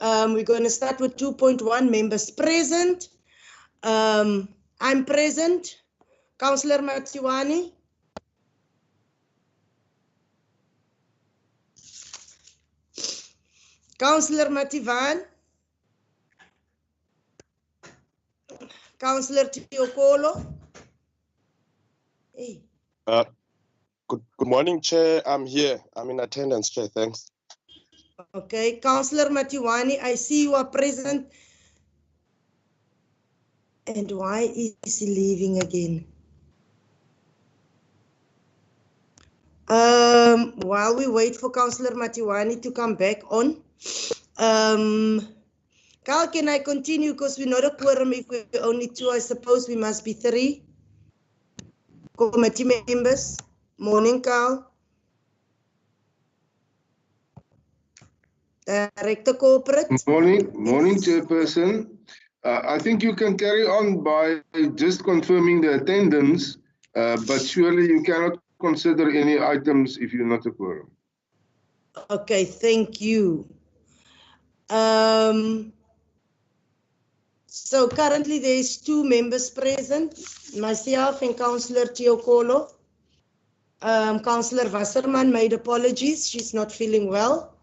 We're going to start with 2.1 members present. I'm present. Councillor Matiwani. Councillor Mativan. Councillor Tiokolo. Hey. Good morning, Chair. I'm here. I'm in attendance, Chair. Thanks. Okay, Councillor Matiwani, I see you are present. And why is he leaving again? While we wait for Councillor Matiwani to come back on, Carl, can I continue? Because we're not a quorum. If we're only two, I suppose we must be three. Committee members. Morning, Carl. Director Corporate. Morning, Chairperson. I think you can carry on by just confirming the attendance, but surely you cannot consider any items if you're not a quorum. Okay, thank you. So currently there's 2 members present, myself and Councillor Tiokolo. Councillor Wasserman made apologies. She's not feeling well,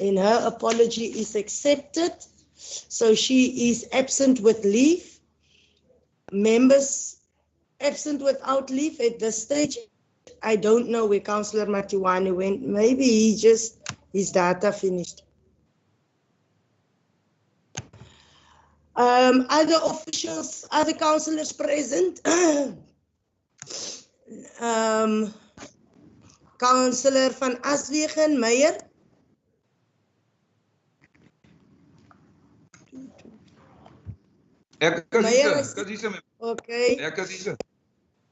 and her apology is accepted. So she is absent with leave. Members absent without leave at this stage. I don't know where Councillor Matiwani went. Maybe his data finished. Other officials, other councillors present. Councillor van Aswegen, Meyer. Okay.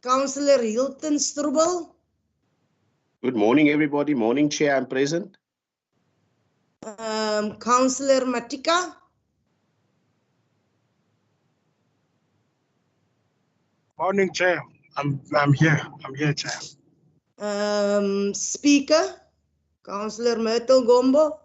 Councillor Hilton Strubel. Good morning, everybody. Morning, Chair. I'm present. Councillor Matika. Morning, Chair. I'm here. I'm here, Chair. Speaker, Councillor Myrtle Gombo.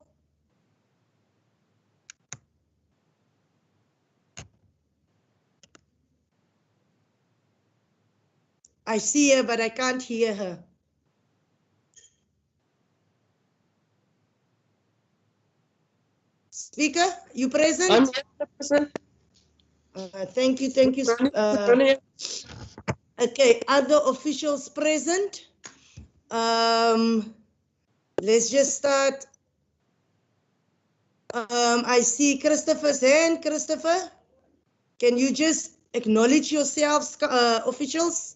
I see her, but I can't hear her. Speaker, you present? I'm present. Thank you. Okay, other officials present. Let's just start. I see Christopher's hand. Christopher, can you just acknowledge yourselves, officials?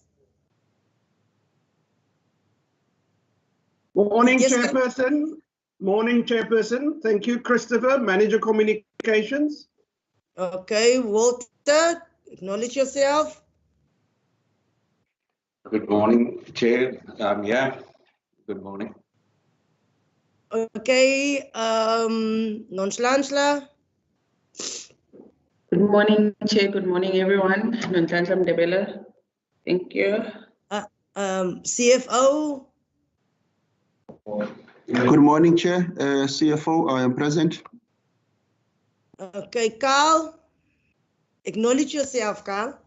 Morning, Yes, Chairperson. Morning, Chairperson. Thank you, Christopher, Manager Communications. Okay, Walter, acknowledge yourself. Good morning, Chair. I'm here. Good morning. Okay, Nonhlansla. Good morning, Chair. Good morning, everyone. Nonhlanhla Mdebela. Thank you. CFO. Good morning, Chair. CFO, I am present. Okay, Carl. Acknowledge yourself, Carl.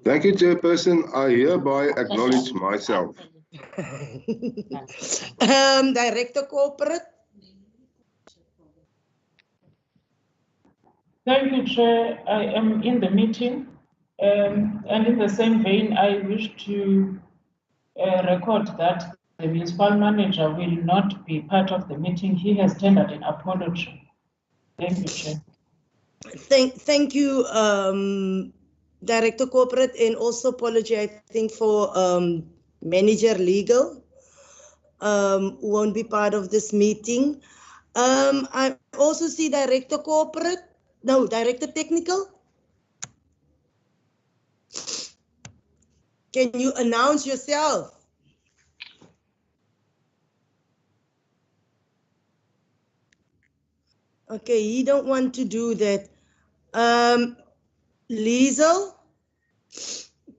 Thank you, Chairperson. I hereby acknowledge myself. Director Corporate. Thank you, Chair. I am in the meeting, and in the same vein, I wish to record that the municipal manager will not be part of the meeting. He has tendered an apology. Thank you, Chair. Thank you, Director Corporate, and also apology, I think, for Manager Legal, who won't be part of this meeting. I also see Director Corporate. No, Director Technical. Can you announce yourself? Okay, he don't want to do that. Liesel,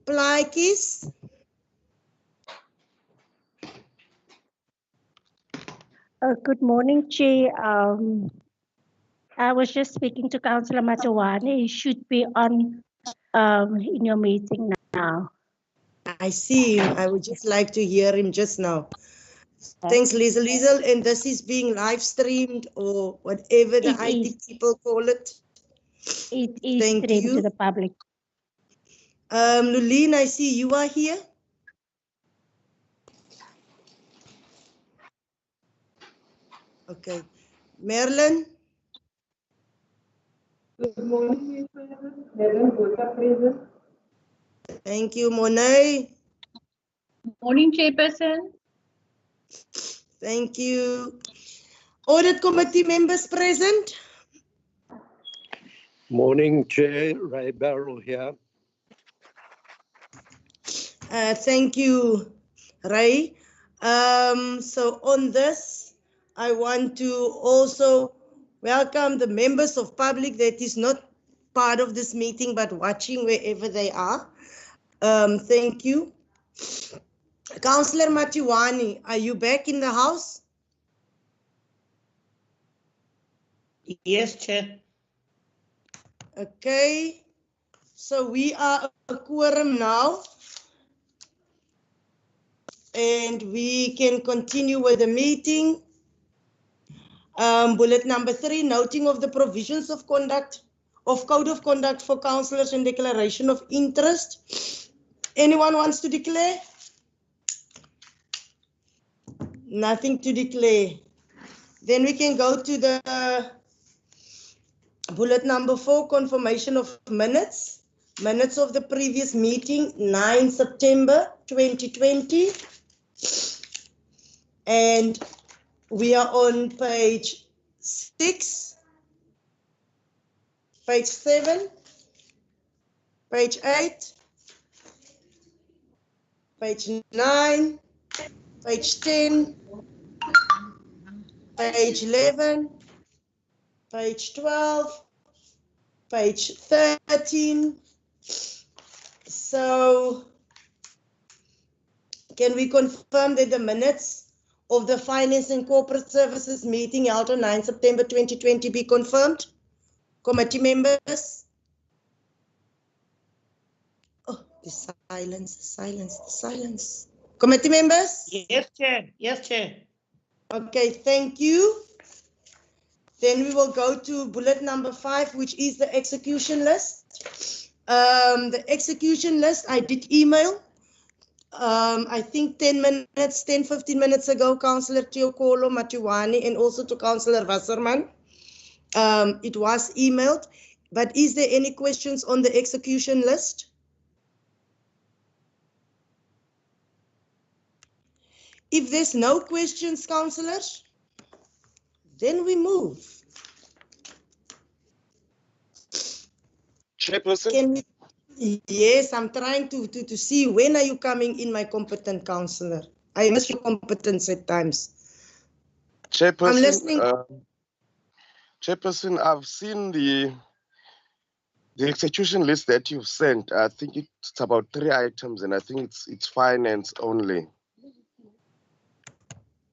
Plaatjes. Good morning, Chair. I was just speaking to Councillor Matawani. He should be on in your meeting now. I see him. I would just like to hear him just now. Thanks, Liesel. Liesel, and this is being live streamed or whatever the IT people call it. It is Thank streamed you. to the public. Lulene, I see you are here. Okay. Merlin. Good morning, Madam President. Thank you, Monet. Morning, Chairperson. Thank you. Audit Committee members present. Morning, Chair. Ray Barrell here. Thank you, Ray. So on this, I want to also welcome the members of public that is not part of this meeting but watching wherever they are. Thank you. Councillor Matiwani, are you back in the house? Yes, Chair. Okay. So we are a quorum now. And we can continue with the meeting. Bullet number 3, noting of the provisions of conduct, of code of conduct for councillors and declaration of interest. Anyone wants to declare? Nothing to declare. Then we can go to the bullet number 4, confirmation of minutes. Minutes of the previous meeting, 9 September 2020. And we are on page 6, page 7, page 8, page 9, page 10, page 11, page 12, page 13. So can we confirm that the minutes of the Finance and Corporate Services meeting held on 9 September 2020 be confirmed? Committee members? Oh, the silence, the silence, the silence. Committee members? Yes, Chair. Yes, Chair. Okay, thank you. Then we will go to bullet number 5, which is the execution list. The execution list I did email. I think 10, 15 minutes ago, Councillor Teokolo Matiwani and also to Councillor Wasserman. It was emailed, but is there any questions on the execution list? If there's no questions, councillors, then we move. Chairperson? Can we? Yes, I'm trying to see when are you coming in, my competent councillor. I miss your competence at times. Chairperson, I'm listening. Chairperson, I've seen the execution list that you've sent. I think it's about 3 items, and I think it's finance only.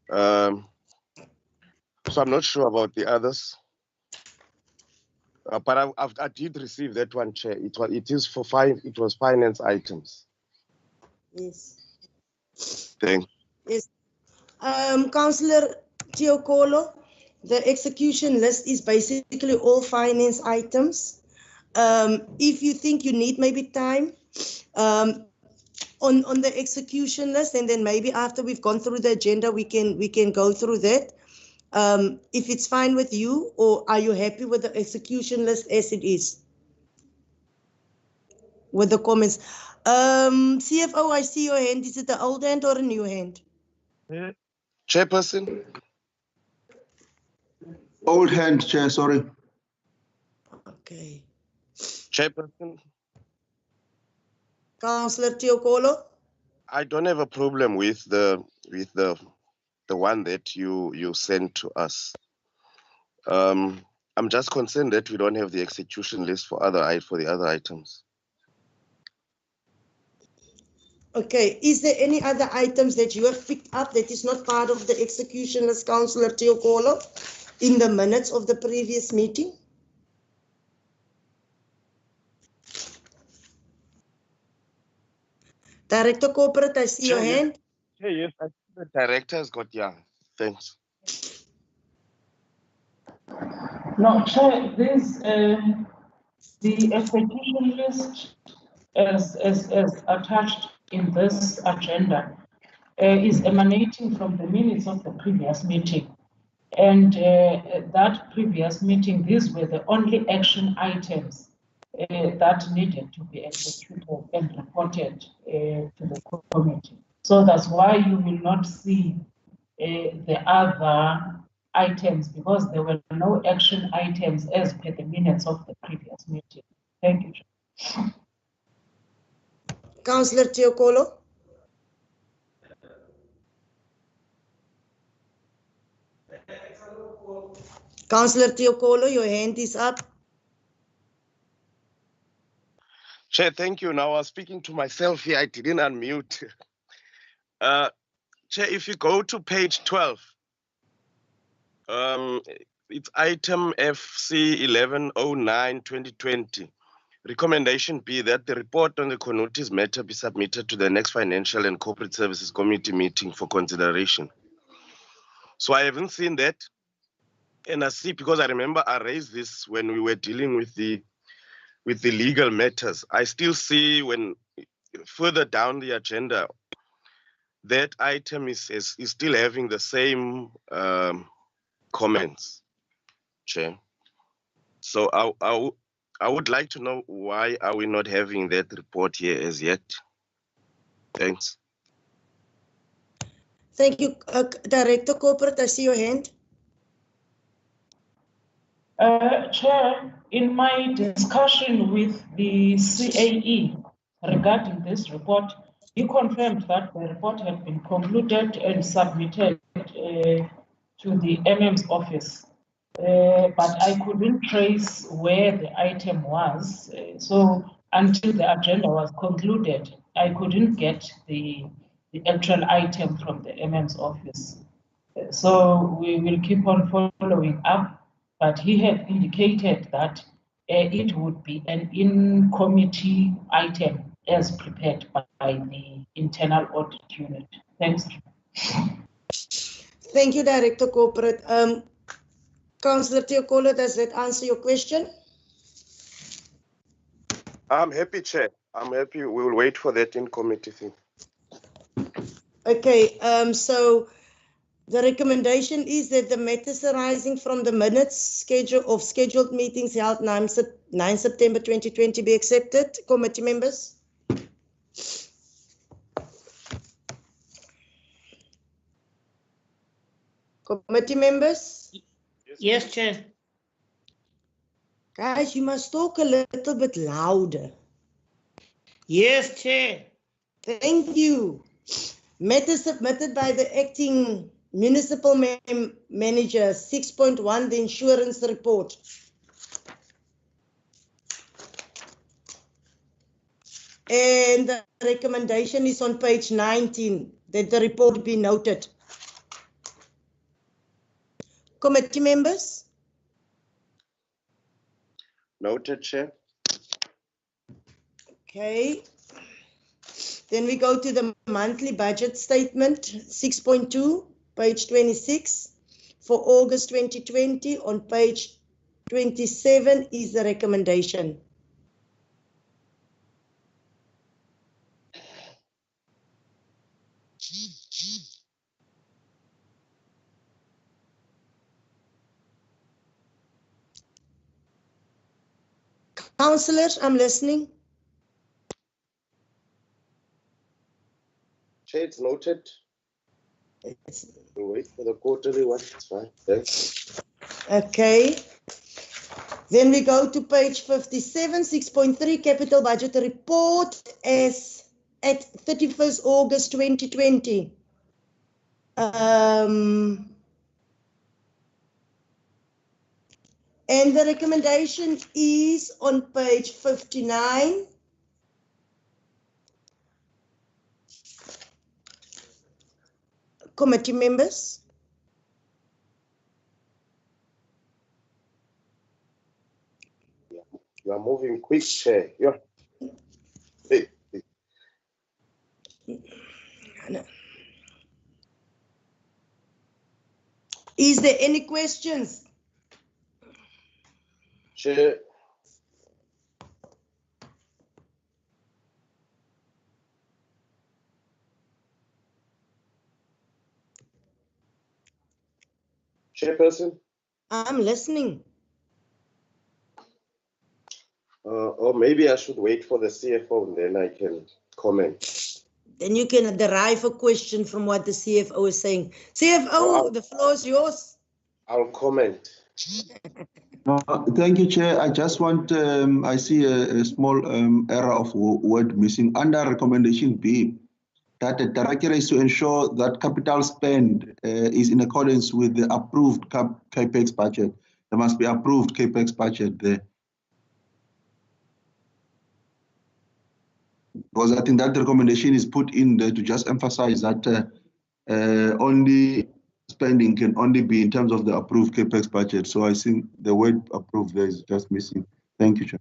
So I'm not sure about the others. But I did receive that one, Chair. It was finance items. Yes. Thank you. Yes. Councillor Teokolo, the execution list is basically all finance items. If you think you need maybe time on the execution list, and then maybe after we've gone through the agenda, we can go through that. If it's fine with you, or are you happy with the execution list as it is? With the comments. CFO, I see your hand. Is it the old hand or a new hand? Chairperson? Old hand, Chair, sorry. Okay. Chairperson? Councillor Teokolo? I don't have a problem with the one that you sent to us. I'm just concerned that we don't have the execution list for the other items. Okay, is there any other items that you have picked up that is not part of the execution list, Councillor Teokolo, in the minutes of the previous meeting? Director Corporate, I see your hand. Yes, the director has got, thanks. No, Chair, this, the execution list as attached in this agenda is emanating from the minutes of the previous meeting. And that previous meeting, these were the only action items that needed to be executed and reported to the committee. So that's why you will not see the other items, because there were no action items as per the minutes of the previous meeting. Thank you. Councillor Teokolo. Councillor Teokolo, your hand is up. Chair, thank you. Now I was speaking to myself here. I didn't unmute. Chair, if you go to page 12, it's item FC 1109-2020. Recommendation B, that the report on the Konutis matter be submitted to the next Financial and Corporate Services Committee meeting for consideration. So I haven't seen that. And I see, because I remember I raised this when we were dealing with the legal matters. I still see, when further down the agenda, that item is still having the same comments, Chair. So I would like to know, why are we not having that report here as yet? Thanks. Thank you. Director Corporate, I see your hand. Chair, in my discussion with the CAE regarding this report, he confirmed that the report had been concluded and submitted to the MM's office. But I couldn't trace where the item was. So until the agenda was concluded, I couldn't get the actual item from the MM's office. So we will keep on following up, but he had indicated that it would be an in-committee item as prepared by the internal audit unit. Thanks. Thank you, Director Corporate. Councillor Teokolo, does that answer your question? I'm happy, Chair. I'm happy. We will wait for that in-committee thing. Okay, so the recommendation is that the matters arising from the minutes scheduled meetings held 9 September 2020 be accepted. Committee members? Committee members? Yes, Chair. Guys, you must talk a little bit louder. Yes, Chair. Thank you. Matters submitted by the acting municipal manager, 6.1, the insurance report. And the recommendation is on page 19, that the report be noted. Committee members? Noted, Chair. Okay. Then we go to the monthly budget statement, 6.2, page 26, for August 2020. On page 27 is the recommendation. Councillors, I'm listening. Chair, it's noted. We'll wait for the quarterly one. It's fine. Thanks. Okay. Then we go to page 57, 6.3, capital budget report as at 31st August 2020. And the recommendation is on page 59. committee members? You are moving quick, Chair. Yeah. Hey. Is there any questions? Chair. Chairperson? I'm listening. Or maybe I should wait for the CFO and then I can comment. Then you can derive a question from what the CFO is saying. CFO, the floor is yours. I'll comment. No, thank you, Chair. I just want, I see a small error of word missing under recommendation B, that the director is to ensure that capital spend is in accordance with the approved CAPEX budget. There must be approved CAPEX budget there. Because I think that recommendation is put in there to just emphasize that only spending can only be in terms of the approved CAPEX budget. So I think the word approved there is just missing. Thank you, Chair.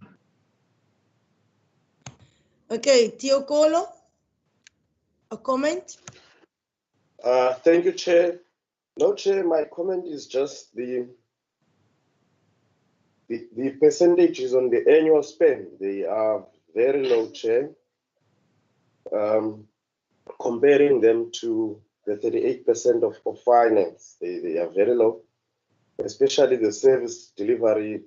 Okay, Teokolo, a comment? Thank you, Chair. No, Chair, my comment is just the percentages on the annual spend. They are very low, Chair. Comparing them to the 38% of finance, they are very low, especially the service delivery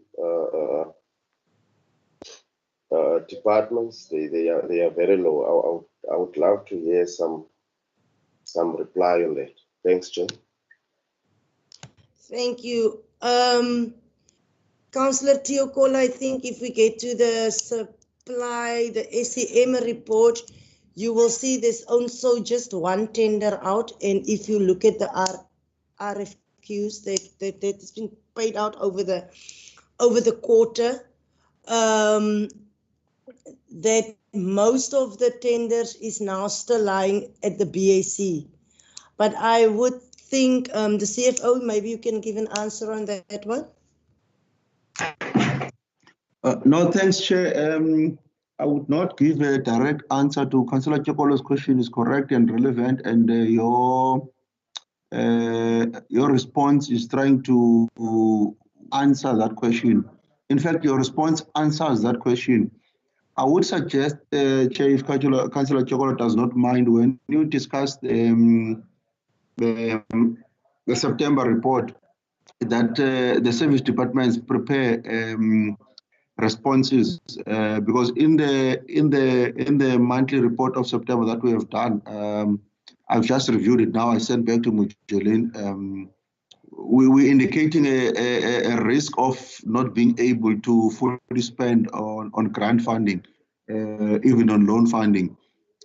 departments. They are very low. I would love to hear some reply on that. Thanks, Chair. Thank you. Councillor Teokolo, I think if we get to the supply, the SEM report, you will see there's also just one tender out. And if you look at the RFQs that's been paid out over the quarter, that most of the tenders is now still lying at the BAC. But I would think the CFO, maybe you can give an answer on that one. No, thanks, Chair. I would not give a direct answer to Councillor Chokolo's question. Is correct and relevant, and your response is trying to answer that question. In fact, your response answers that question. I would suggest, Chair, if Councillor Chokolo does not mind, when you discuss the September report, that the service departments prepare responses because in the monthly report of September that we have done, I've just reviewed it now. I sent back to Mujelin. We're indicating a risk of not being able to fully spend on grant funding, even on loan funding.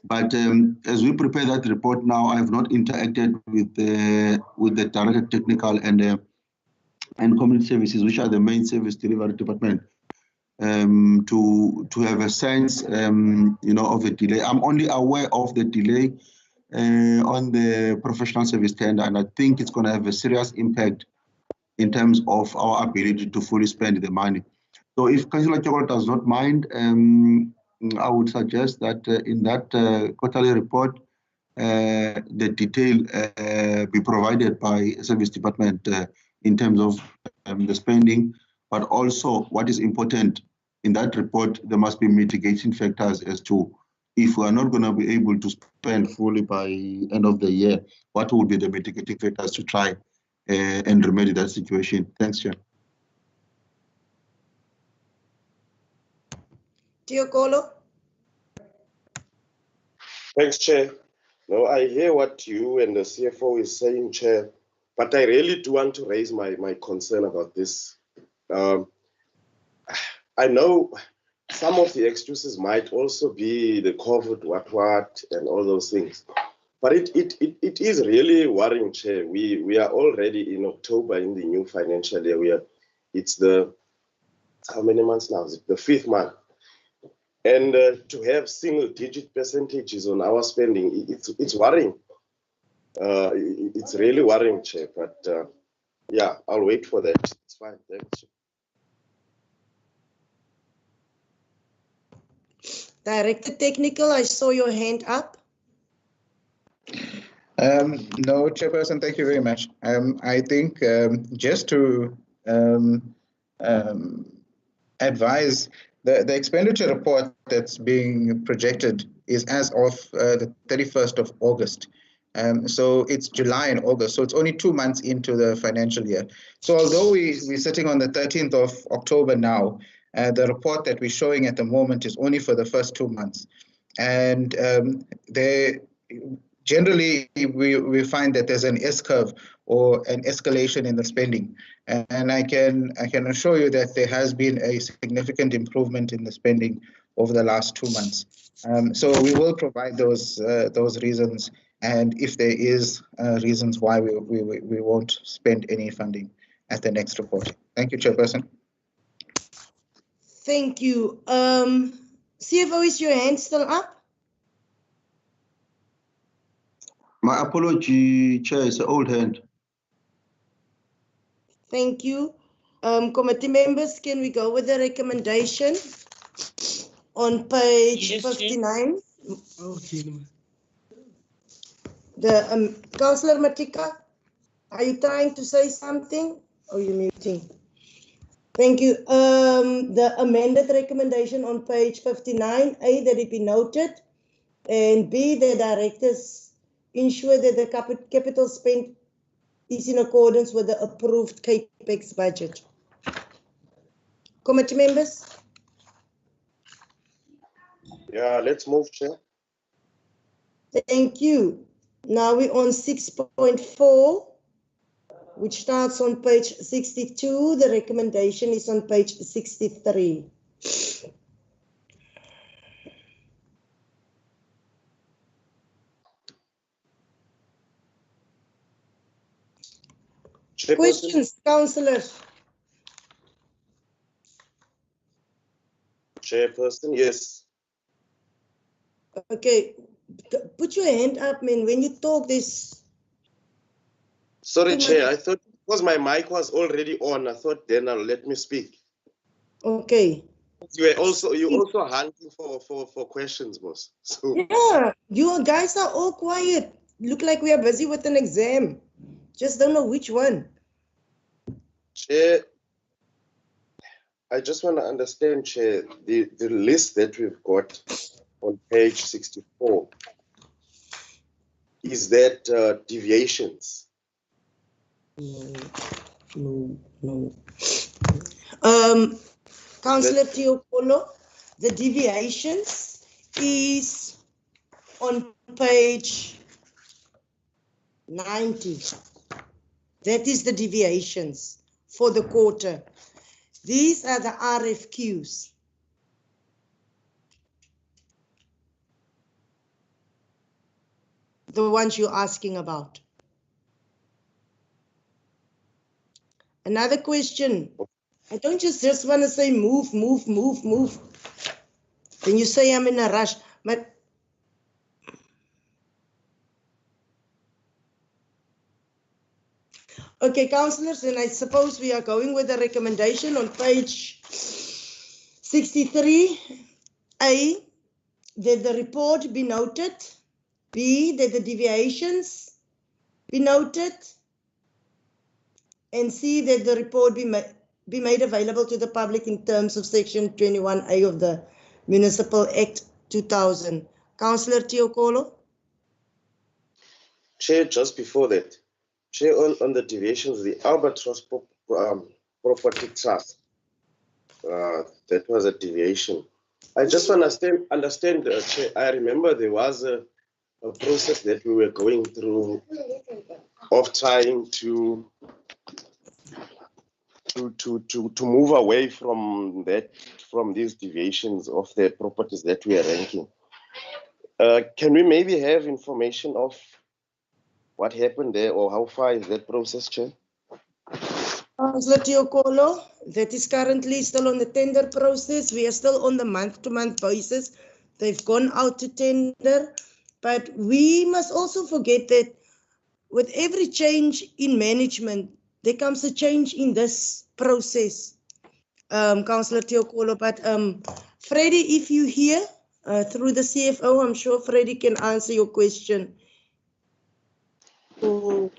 But as we prepare that report now, I have not interacted with the Director Technical and Community Services, which are the main service delivery department, to have a sense, of the delay. I'm only aware of the delay on the professional service tender, and I think it's going to have a serious impact in terms of our ability to fully spend the money. So if Councillor Chokolo does not mind, I would suggest that in that quarterly report, the detail be provided by Service Department in terms of the spending, but also what is important in that report, there must be mitigation factors as to if we are not going to be able to spend fully by end of the year, what would be the mitigating factors to try and remedy that situation. Thanks, Chair. Teokolo. Thanks, Chair. No, I hear what you and the CFO is saying, Chair, but I really do want to raise my concern about this. I know some of the excuses might also be the COVID, what, and all those things. But it is really worrying, Chair. We are already in October in the new financial year. It's the, how many months now? Is it the 5th month? And to have single-digit percentages on our spending, it's worrying. It's really worrying, Chair, but yeah, I'll wait for that. It's fine. Thanks. Director Technical, I saw your hand up. No, Chairperson, thank you very much. I think just to advise, the expenditure report that's being projected is as of the 31st of August. So it's July and August, so it's only 2 months into the financial year. So although we're sitting on the 13th of October now, the report that we're showing at the moment is only for the first 2 months. And generally, we find that there's an S-curve or an escalation in the spending. And I can assure you that there has been a significant improvement in the spending over the last 2 months. So we will provide those reasons, and if there is reasons why we won't spend any funding at the next report. Thank you, Chairperson. Thank you. CFO, is your hand still up? My apology, Chair, it's an old hand. Thank you. Committee members, can we go with the recommendation on page 59? Oh, the Councillor Matika, are you trying to say something? Or are you muting? Thank you. The amended recommendation on page 59, A, that it be noted, and B, the directors ensure that the capital spend is in accordance with the approved CAPEX budget. Committee members? Yeah, let's move, Chair. Thank you. Now we're on 6.4, which starts on page 62. The recommendation is on page 63. Questions, councillors? Chairperson, yes. Okay, put your hand up, man. When you talk this. Sorry, Chair, I thought because my mic was already on, I thought then I'll let me speak. Okay. You also hunting for questions, boss. So yeah, you guys are all quiet. Look like we are busy with an exam. Just don't know which one. Chair, I just want to understand, Chair, the list that we've got on page 64, is that deviations? No. Councillor Teokolo, the deviations is on page 90. That is the deviations for the quarter. These are the RFQs. The ones you're asking about. Another question. I don't just want to say move. Then you say I'm in a rush. But okay, councillors, and I suppose we are going with the recommendation on page 63A, that the report be noted. B, that the deviations be noted. And C, that the report be made available to the public in terms of section 21A of the Municipal Act 2000. Councillor Teokolo? Chair, just before that, Chair, on the deviations, the Albatross Property Trust, that was a deviation. I just want to understand, Chair, I remember there was a process that we were going through of trying to move away from these deviations of the properties that we are ranking. Can we maybe have information of what happened there, or how far is that process, Chair? Councillor Teokolo, that is currently still on the tender process. We are still on the month-to-month basis. They've gone out to tender, but we must also forget that with every change in management, there comes a change in this process, Councillor Teokolo. But Freddie, if you hear through the CFO, I'm sure Freddie can answer your question. Oh.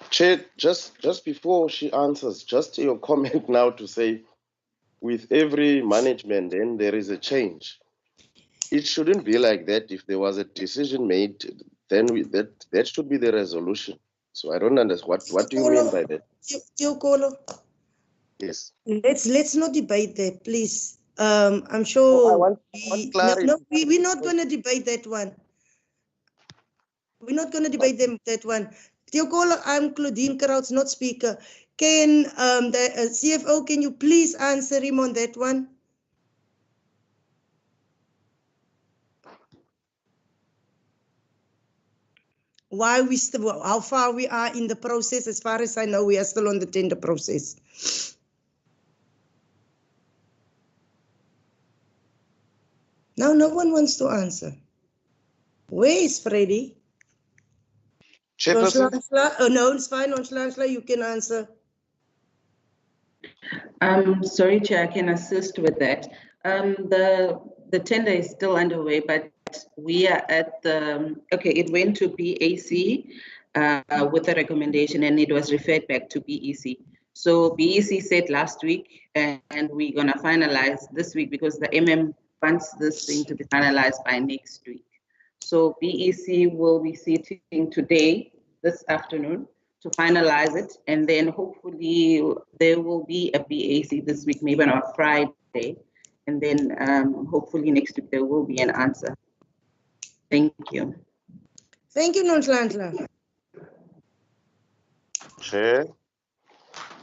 Chair, just before she answers, just your comment now to say, with every management, then there is a change. It shouldn't be like that. If there was a decision made, then that should be the resolution. So I don't understand. What do you mean by that? Teokolo, Yes. let's not debate that, please. I'm sure I want clarity. we're not going to debate that one. We're not going to debate that one. Teokolo, I'm Claudine Krauts, not speaker. Can the CFO, can you please answer him on that one? Why we still, how far we are in the process? As far as I know, we are still on the tender process. Now, no one wants to answer. Where is Freddie? Chairperson? Oh, no, it's fine. Nonchalant, you can answer. Sorry, Chair, I can assist with that. The tender is still underway, but we are at the, okay, it went to BAC with a recommendation and it was referred back to BEC. So BEC said last week, and we're gonna finalize this week because the MM wants this thing to be finalized by next week. So BEC will be sitting today, this afternoon, to finalize it, and then hopefully there will be a BAC this week, maybe on a Friday, and then hopefully next week there will be an answer. Thank you. Thank you, Nonchalant. Chair.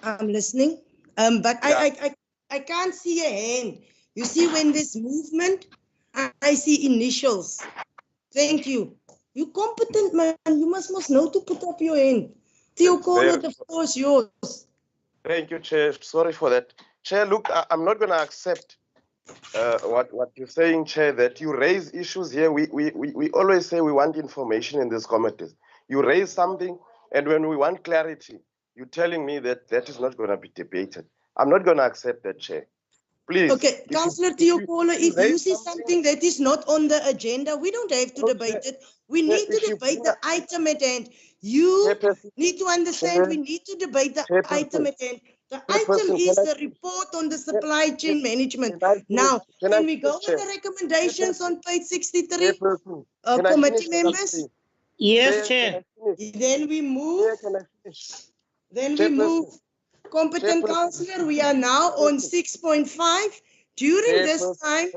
I'm listening. But yeah. I can't see a hand. You see, when there's movement, I see initials. Thank you. You competent man. You must know to put up your hand. Teokolo, the floor is yours. Thank you, Chair. Sorry for that. Chair, look, I'm not going to accept what you're saying, Chair, that you raise issues here. We always say we want information in these committees. You raise something, and when we want clarity, you're telling me that that is not going to be debated. I'm not going to accept that, Chair. Please. Okay, Councillor Teokolo, if you see something that is not on the agenda, we don't have to debate it. We need to debate the item at hand. You need to understand we need to debate the item at hand. The item is the report on the supply chain management. Now, can we go with the recommendations on page 63? Committee members? Yes, Chair. Then we move. Then we move. Competent councillor, we are now on 6.5. During this time,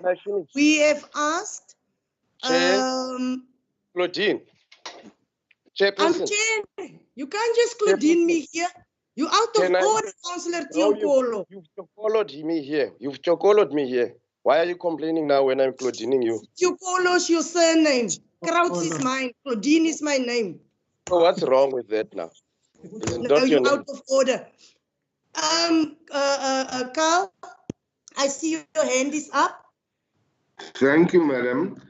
we have asked. Claudine. I'm Chair. You can't just Claudine me here. You out of order, Councillor Teokolo. You've chocoloed me here. You've chocoloed me here. Why are you complaining now when I'm Claudining you? Teokolo's your surname. Krauts is mine. Claudine is my name. So what's wrong with that now? No, you're out of order. Carl, I see your hand is up. Thank you, Madam.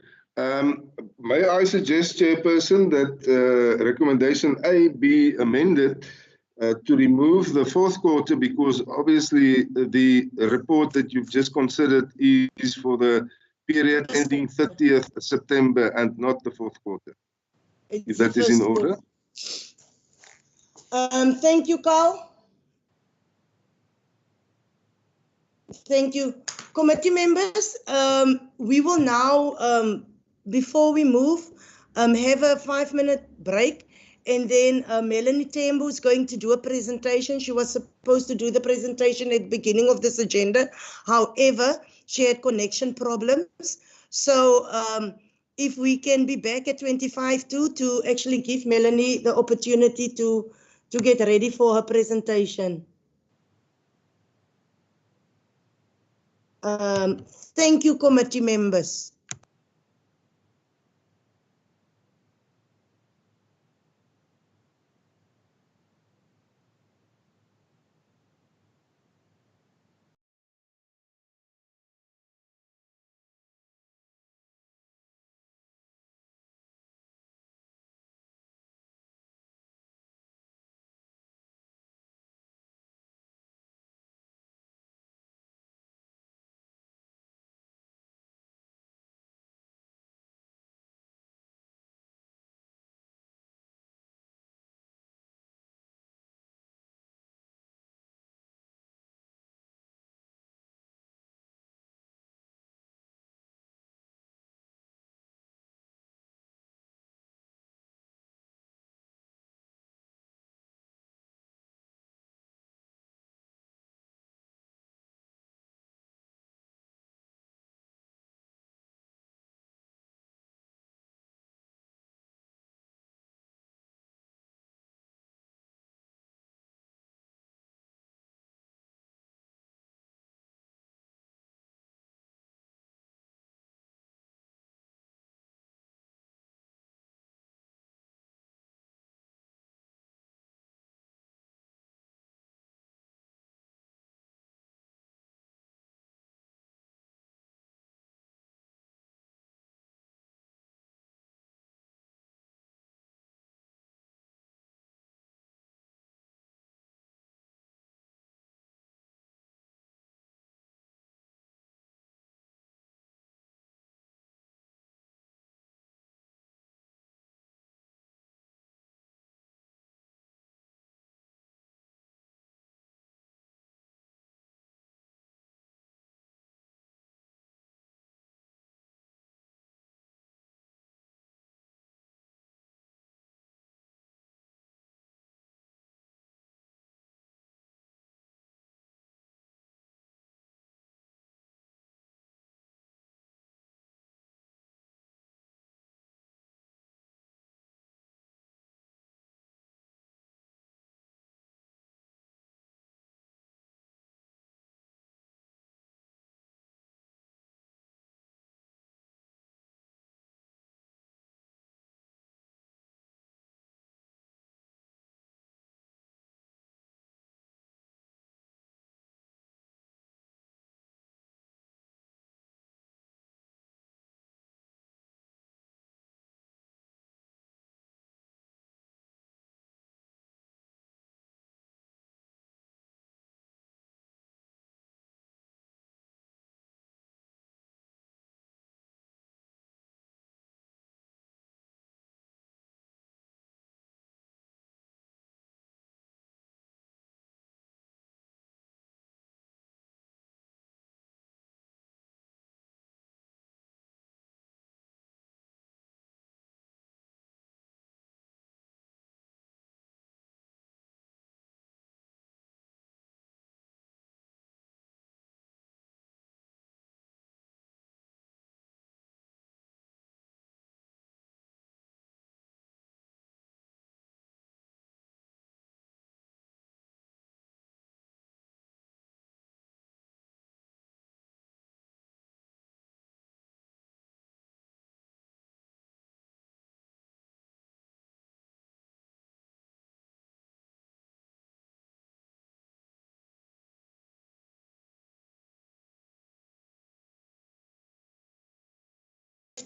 May I suggest, Chairperson, that recommendation A be amended to remove the fourth quarter, because obviously the report that you've just considered is for the period ending 30th September and not the fourth quarter. If that is in order. Thank you, Carl. Thank you. Committee members, we will now, before we move, have a 5-minute break. And then Melanie Tembu is going to do a presentation. She was supposed to do the presentation at the beginning of this agenda. However, she had connection problems. So if we can be back at 25 to actually give Melanie the opportunity to get ready for her presentation. Thank you, committee members.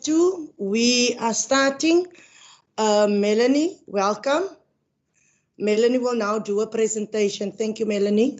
5:02. We are starting. Melanie, welcome. Melanie will now do a presentation. Thank you, Melanie.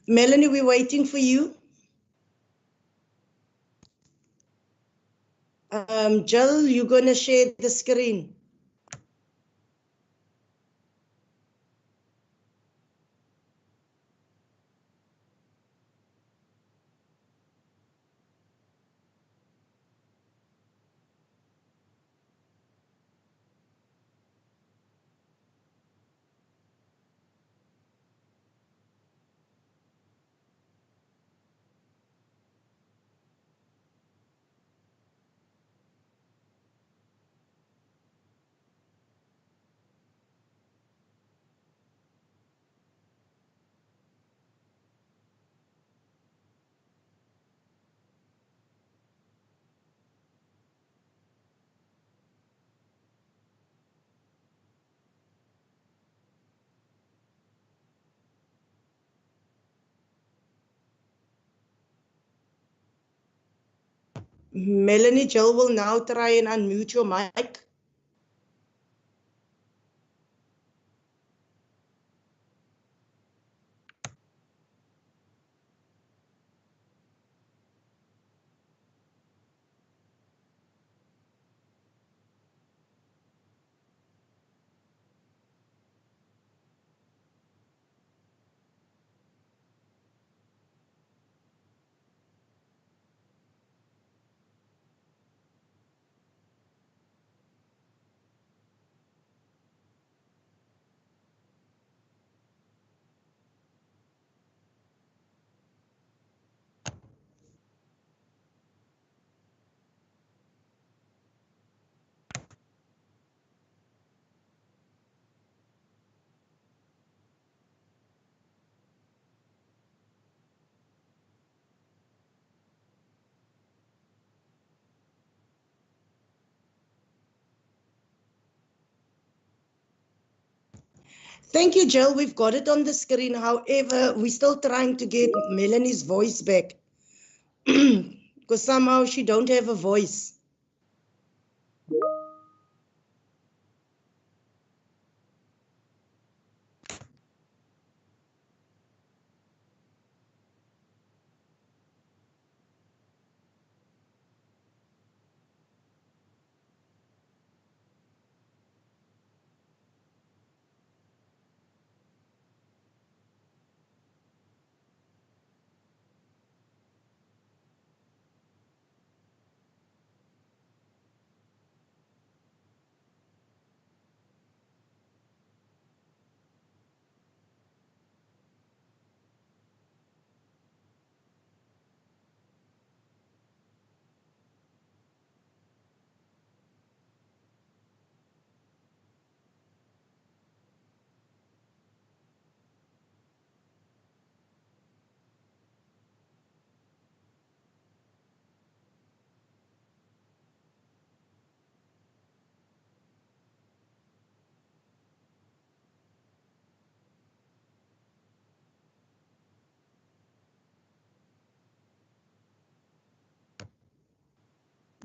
Melanie, we're waiting for you. Jill, you're going to share the screen. Melanie, Jill will now try and unmute your mic. Thank you, Jill. We've got it on the screen. However, we're still trying to get Melanie's voice back because somehow she don't have a voice.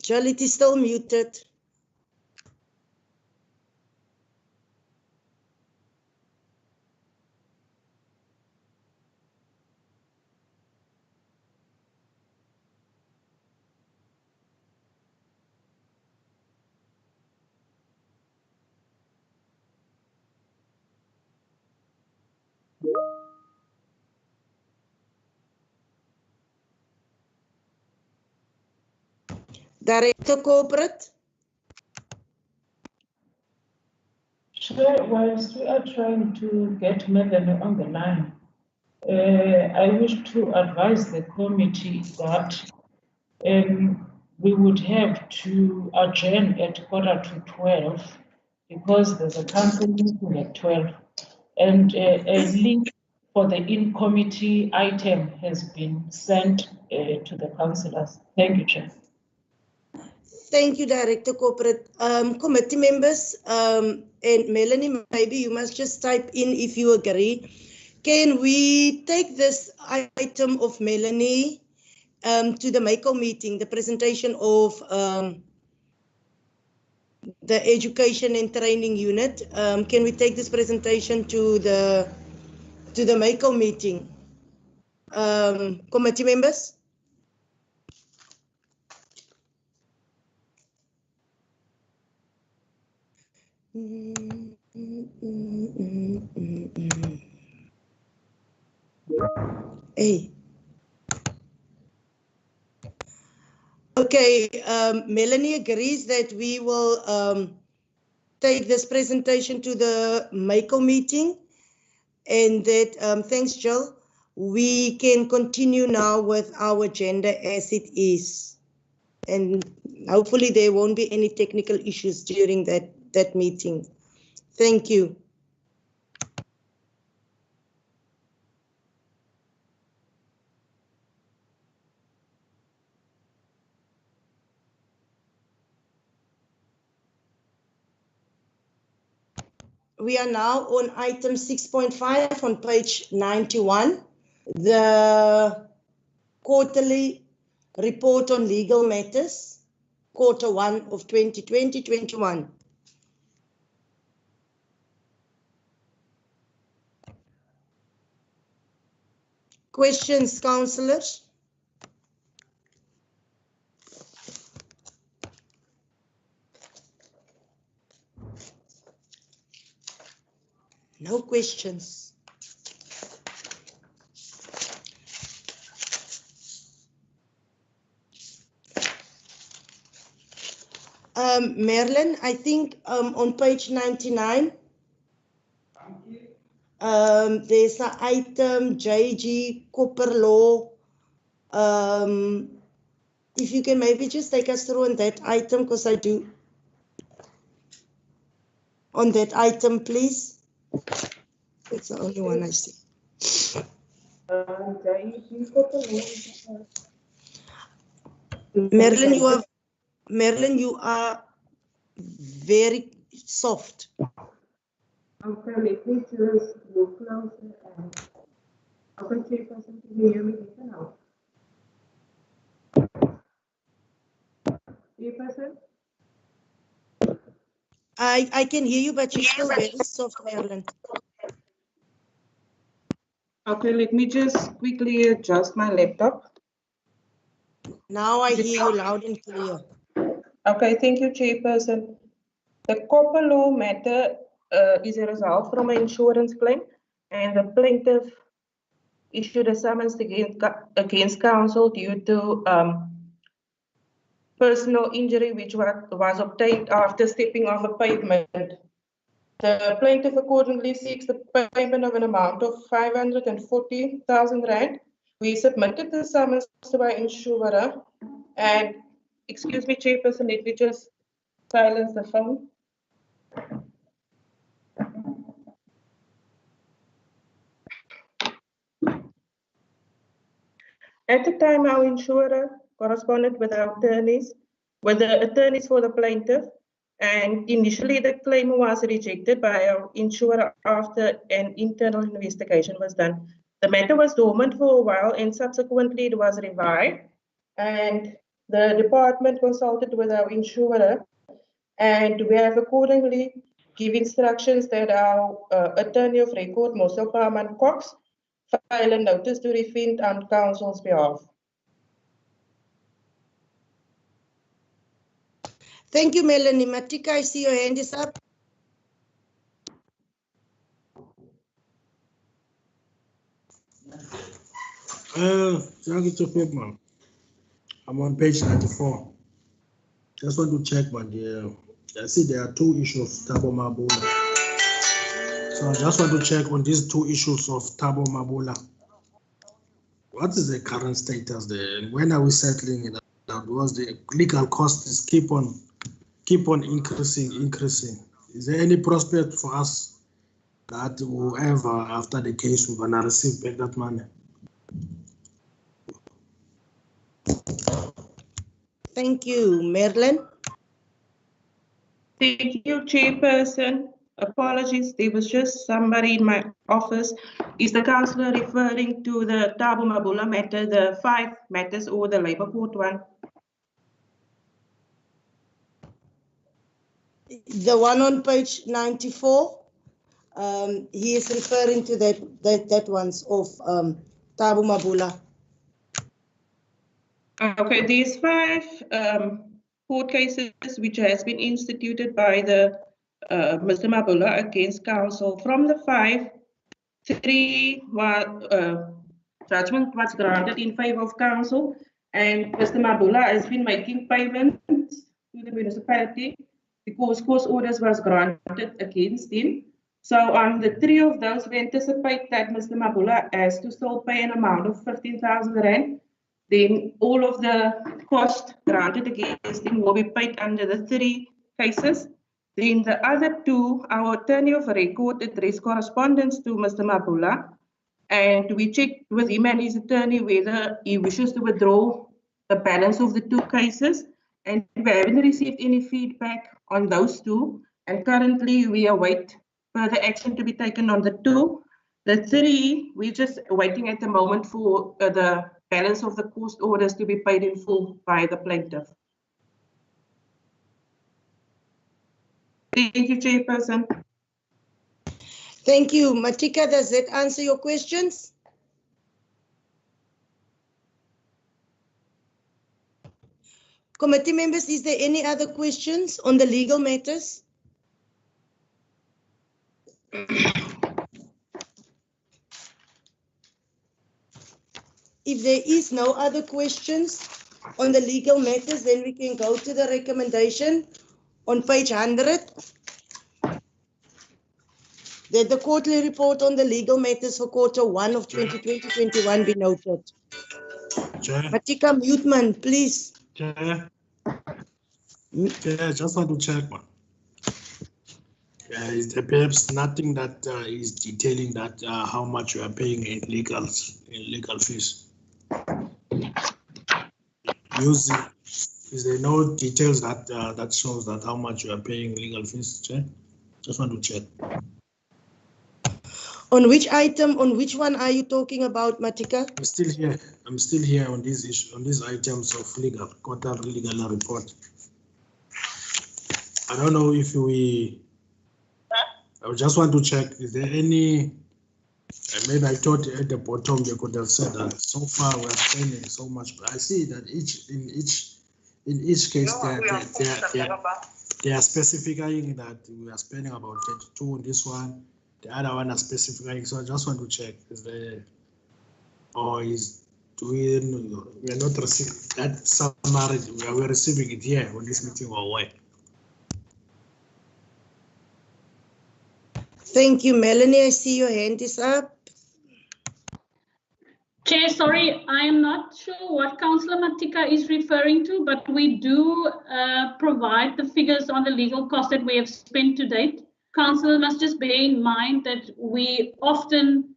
Jill, it is still muted. Director Corporate. Chair, whilst we are trying to get Melanie on the line, I wish to advise the committee that we would have to adjourn at 11:45 because there's a council meeting at 12, and a link for the in-committee item has been sent to the councillors. Thank you, Chair. Thank you, Director Corporate. Committee members, and Melanie, maybe you must just type in if you agree. Can we take this item of Melanie to the MACO meeting, the presentation of the Education and Training Unit? Can we take this presentation to the MACO meeting? Committee members? Hey. Okay, Melanie agrees that we will take this presentation to the MACO meeting, and that, thanks Jill, we can continue now with our agenda as it is. And hopefully there won't be any technical issues during that meeting. Thank you. We are now on item 6.5 on page 91, the quarterly report on legal matters, Q1 of 2020-21. Questions, councillors? No questions. Merlin, I think on page 99, there's an item, JG Copper Law. If you can maybe just take us through on that item, because I do. On that item, please. That's the only one I see. Merlin, you are very soft. Okay, let me just move closer and okay, Chairperson, can you hear me better now? Chairperson? I can hear you, but you're still very soft, Merlin. Okay, let me just quickly adjust my laptop. Now I hear you loud and clear. Okay, thank you, Chairperson. The copper law matter is a result from an insurance claim, and the plaintiff issued a summons against counsel due to personal injury which was obtained after stepping off a pavement. The plaintiff accordingly seeks the payment of an amount of 540,000 rand. We submitted the summons to our insurer, and excuse me, Chairperson, let me just silence the phone. At the time, our insurer corresponded with our attorneys, with the attorneys for the plaintiff, and initially the claim was rejected by our insurer after an internal investigation was done. The matter was dormant for a while, and subsequently it was revived, and the department consulted with our insurer, and we have accordingly give instructions that our attorney of record, Mosel Parman Cox, file a notice to refund on counsel's behalf. Thank you, Melanie. Matika, I see your hand is up. Thank you, Chairman. I'm on page 94. Just want to check, but I see there are two issues of Tabo Mabula. So I just want to check on these two issues of Thabo Mabula. What is the current status there? And when are we settling it out? Was the legal costs keep on increasing? Is there any prospect for us that whoever after the case we're gonna receive back that money? Thank you, Marilyn. Thank you, Chairperson. Apologies, there was just somebody in my office. Is the councillor referring to the Thabo Mabula matter, the 5 matters, or the Labour Court one? The one on page 94, he is referring to that one's of Thabo Mabula. Okay, these 5 court cases which has been instituted by the Mr. Mabula against council. From the 5, 3 judgment was granted in favor of council, and Mr. Mabula has been making payments to the municipality because court orders was granted against him. So on the 3 of those, we anticipate that Mr. Mabula has to still pay an amount of 15,000 rand. Then all of the cost granted against him will be paid under the 3 cases. Then the other 2, our attorney of record addressed correspondence to Mr. Mabula, and we checked with him and his attorney whether he wishes to withdraw the balance of the 2 cases, and we haven't received any feedback on those 2, and currently we await further action to be taken on the 2. The 3, we're just waiting at the moment for the balance of the court orders to be paid in full by the plaintiff. Thank you, Chairperson. Thank you. Matika, does that answer your questions? Committee members, is there any other questions on the legal matters? If there is no other questions on the legal matters, then we can go to the recommendation on page 100. That the quarterly report on the legal matters for Q1 of 2020-21 be noted. Chair. Matika Muteman, please. Chair. Chair, just want to check one. Is there perhaps nothing that is detailing that how much you are paying in legal fees? Is there no details that that shows that how much you are paying legal fees, Chair? Just want to check. On which item, on which one are you talking about, Matika? I'm still here on this issue, on these items of quarterly legal report. I don't know if I just want to check, is there any, maybe I thought at the bottom you could have said that so far we are spending so much, but I see that in each case they are specifying that we are spending about 32 on this one, the other one are specifying, so I just want to check, is there, or we are not receiving that summary, we are receiving it here on this meeting or what? Thank you, Melanie. I see your hand is up. Chair, sorry, I am not sure what Councillor Matika is referring to, but we do provide the figures on the legal costs that we have spent to date. Councillor must just bear in mind that we often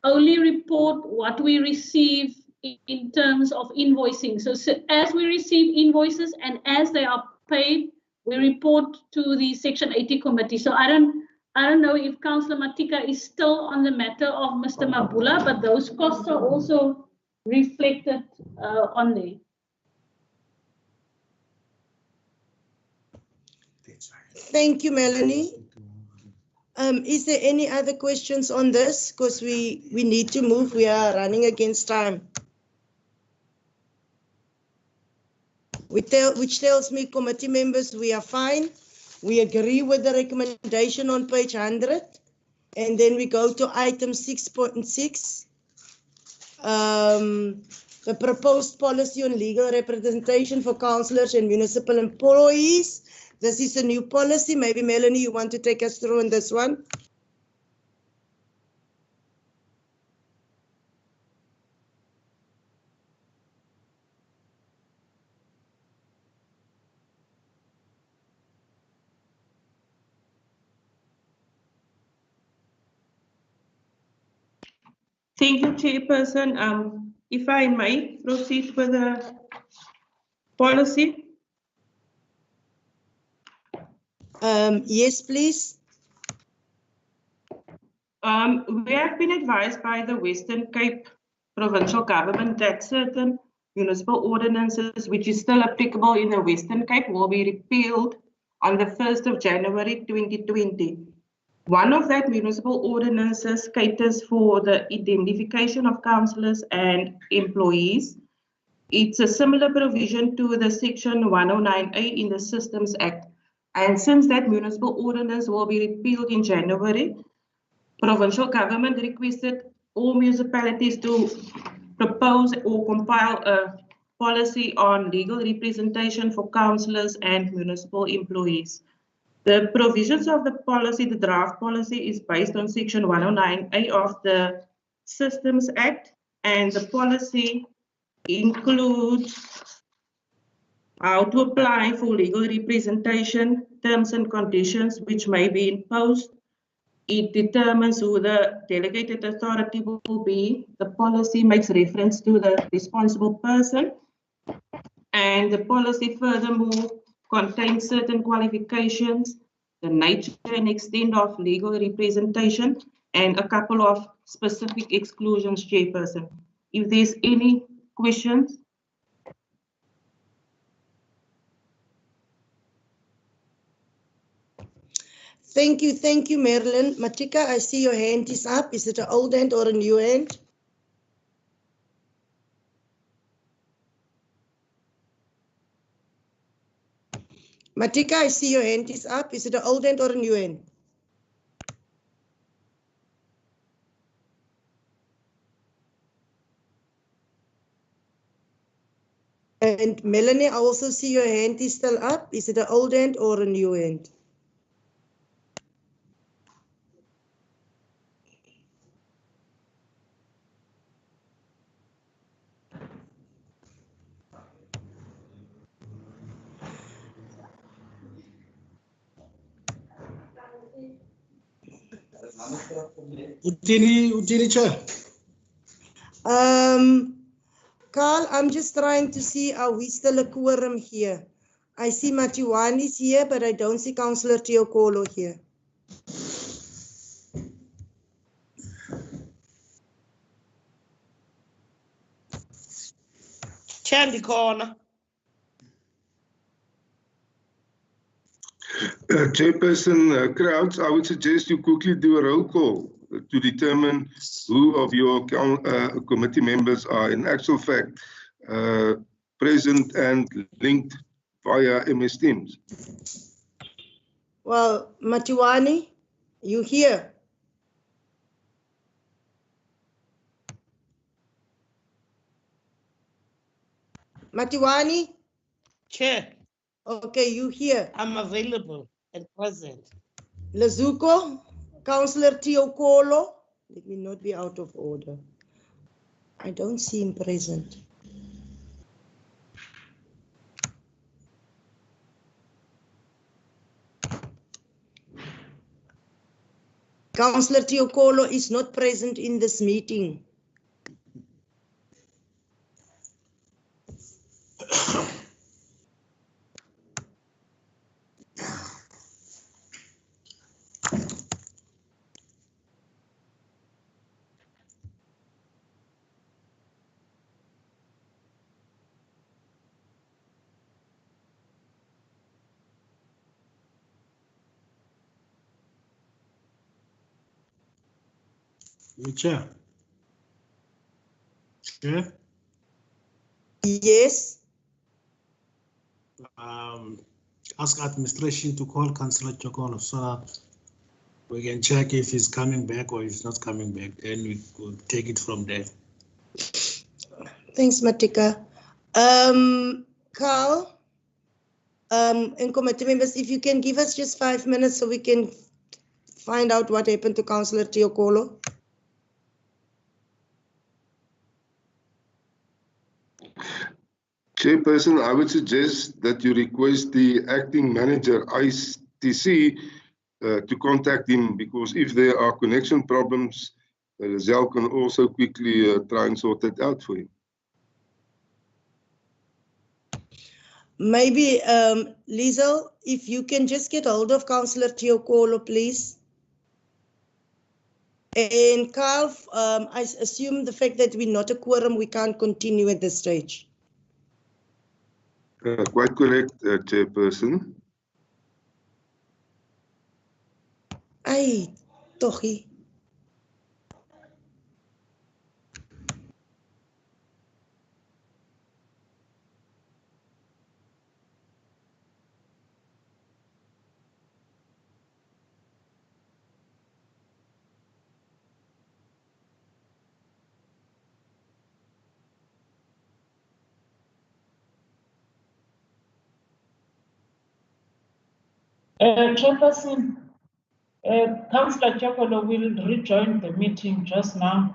only report what we receive in terms of invoicing. So as we receive invoices and as they are paid, we report to the Section 80 committee. So I don't know if Councillor Matika is still on the matter of Mr. Mabula, but those costs are also reflected on there. Thank you, Melanie. Is there any other questions on this? Because we need to move. We are running against time. Which tells me, committee members, we are fine. We agree with the recommendation on page 100. And then we go to item 6.6. The proposed policy on legal representation for councillors and municipal employees. This is a new policy. Maybe Melanie, you want to take us through on this one? Thank you, Chairperson. If I may proceed with the policy. Yes, please. We have been advised by the Western Cape provincial government that certain municipal ordinances, which is still applicable in the Western Cape, will be repealed on the 1st of January 2020. One of that municipal ordinances caters for the identification of councillors and employees. It's a similar provision to the section 109A in the Systems Act. And since that municipal ordinance will be repealed in January, provincial government requested all municipalities to propose or compile a policy on legal representation for councillors and municipal employees. The provisions of the policy, the draft policy, is based on section 109A of the Systems Act, and the policy includes how to apply for legal representation, terms and conditions which may be imposed. It determines who the delegated authority will be. The policy makes reference to the responsible person, and the policy furthermore contains certain qualifications, the nature and extent of legal representation, and a couple of specific exclusions, Chairperson. If there's any questions. Thank you, Marilyn. Matika, I see your hand is up. Is it an old hand or a new hand? Matika, I see your hand is up. Is it an old hand or a new hand? And Melanie, I also see your hand is still up. Is it an old hand or a new hand? Utini Chair. Carl, I'm just trying to see, are we still a quorum here? I see Matiwani is here, but I don't see Councillor Teokolo here. Chandy corner. Chairperson Crouch, I would suggest you quickly do a roll call to determine who of your committee members are in actual fact present and linked via MS Teams. Well, Matiwani, you here? Matiwani? Chair. Okay, you here? I'm available and present. Lazuko, Councillor Teokolo. Let me not be out of order. I don't see him present. Councillor Teokolo is not present in this meeting. Chair. Chair. Yes. Ask administration to call Councillor Chokolo so that we can check if he's coming back or if he's not coming back. Then we will take it from there. Thanks, Matika. Carl, and committee members, if you can give us just 5 minutes so we can find out what happened to Councillor Teokolo. Chairperson, I would suggest that you request the acting manager, ITC, to contact him, because if there are connection problems, Lizelle can also quickly try and sort that out for you. Maybe, Liesel, if you can just get hold of Councillor Teokolo, please. And Carl, I assume the fact that we're not a quorum, we can't continue at this stage. Quite correct, Chairperson. Ai, tochie. Chairperson, Councillor Chokolo will rejoin the meeting just now.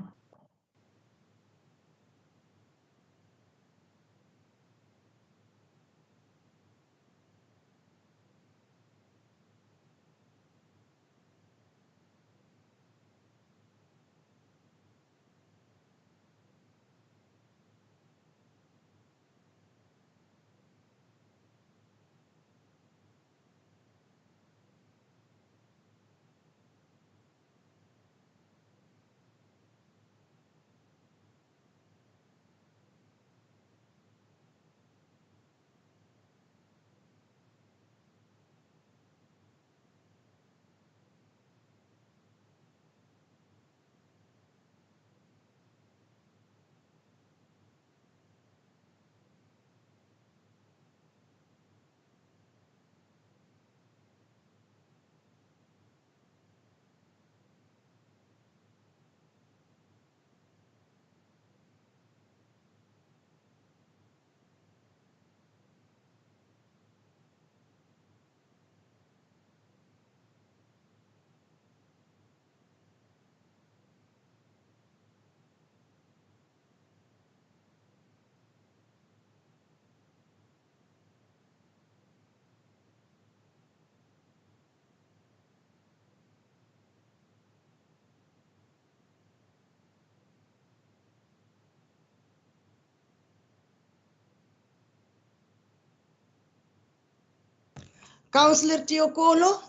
Councillor Teokolo?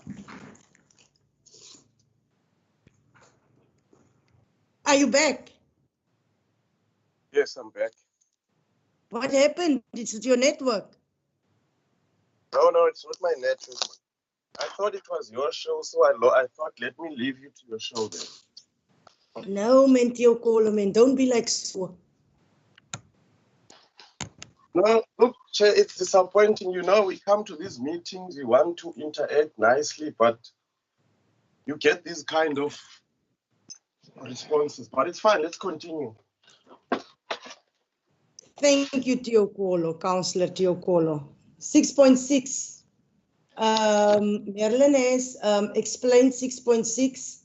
Are you back? Yes, I'm back. What happened? Is it your network? No, it's not my network. I thought it was your show, so I thought, let me leave you to your show then. No, man, Teokolo, man, don't be like so. No, look, Chair, it's disappointing. You know, we come to these meetings, we want to interact nicely, but you get these kind of responses. But it's fine, let's continue. Thank you, Teokolo, Councillor Teokolo. 6.6. Merlin has explained 6.6,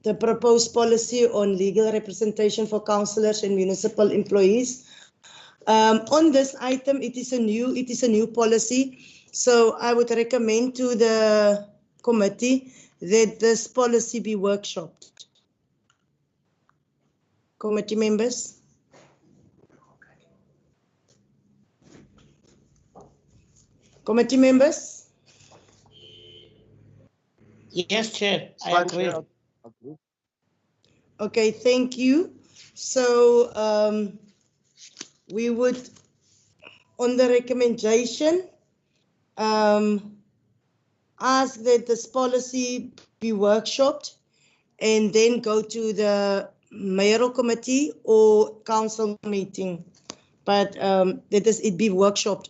the proposed policy on legal representation for councillors and municipal employees. On this item, it is a new policy. So I would recommend to the committee that this policy be workshopped. Committee members. Committee members? Yes, Chair, I agree. Okay, thank you. So we would, on the recommendation, ask that this policy be workshopped and then go to the mayoral committee or council meeting. But that it be workshopped.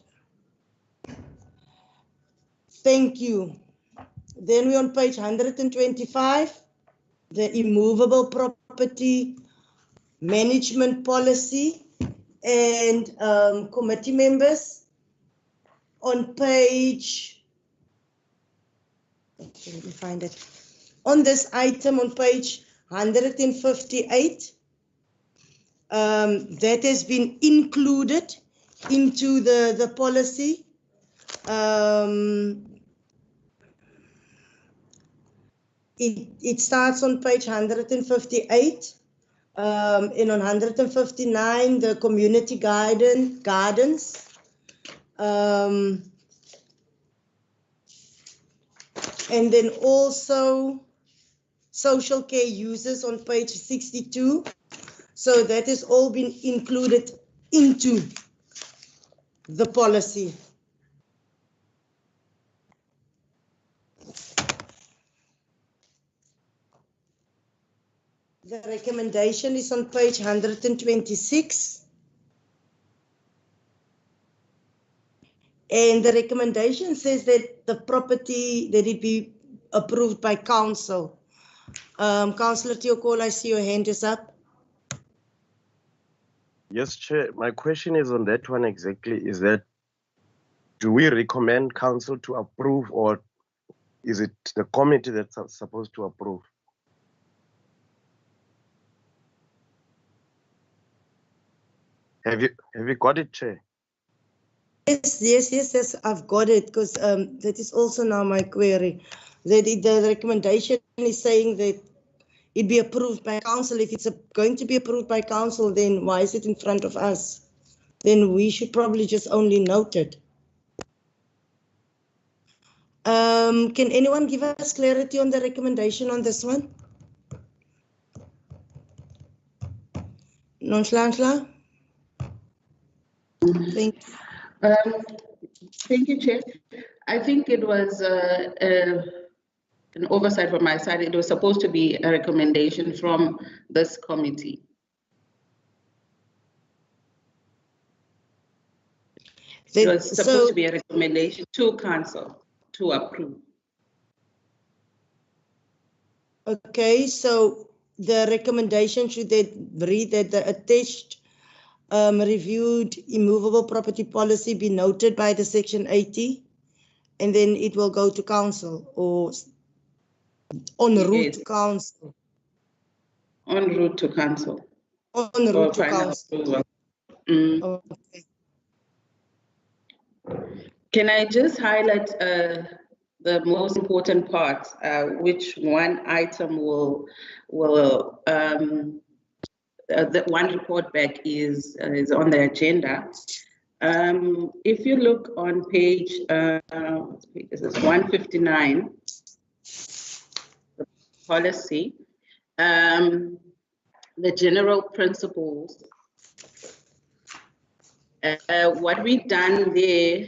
Thank you. Then we're on page 125, the immovable property management policy, and committee members on page, let me find it. On this item on page 158, that has been included into the policy. It starts on page 158. And on 159, the community gardens. And then also social care users on page 62. So that has all been included into the policy. The recommendation is on page 126. And the recommendation says that the property, that it be approved by council. Councillor Teokol, I see your hand is up. Yes, Chair. My question is on that one exactly. Is that, do we recommend council to approve, or is it the committee that's supposed to approve? Have you got it, Chair? Yes, I've got it, because that is also now my query. That the recommendation is saying that it be approved by council. If it's going to be approved by council, then why is it in front of us? Then we should probably just only note it. Can anyone give us clarity on the recommendation on this one? Nonchalant? Thank you. Thank you, Chair. I think it was an oversight from my side. It was supposed to be a recommendation from this committee. It was supposed to be a recommendation to council to approve. Okay, so the recommendation should then read that the attached reviewed immovable property policy be noted by the section 80, and then it will go to council, or en route to council. En route to council. En route to council. Okay. Can I just highlight the most important part, which one item will the one report back is on the agenda. If you look on page, this is 159, the policy, the general principles. What we done there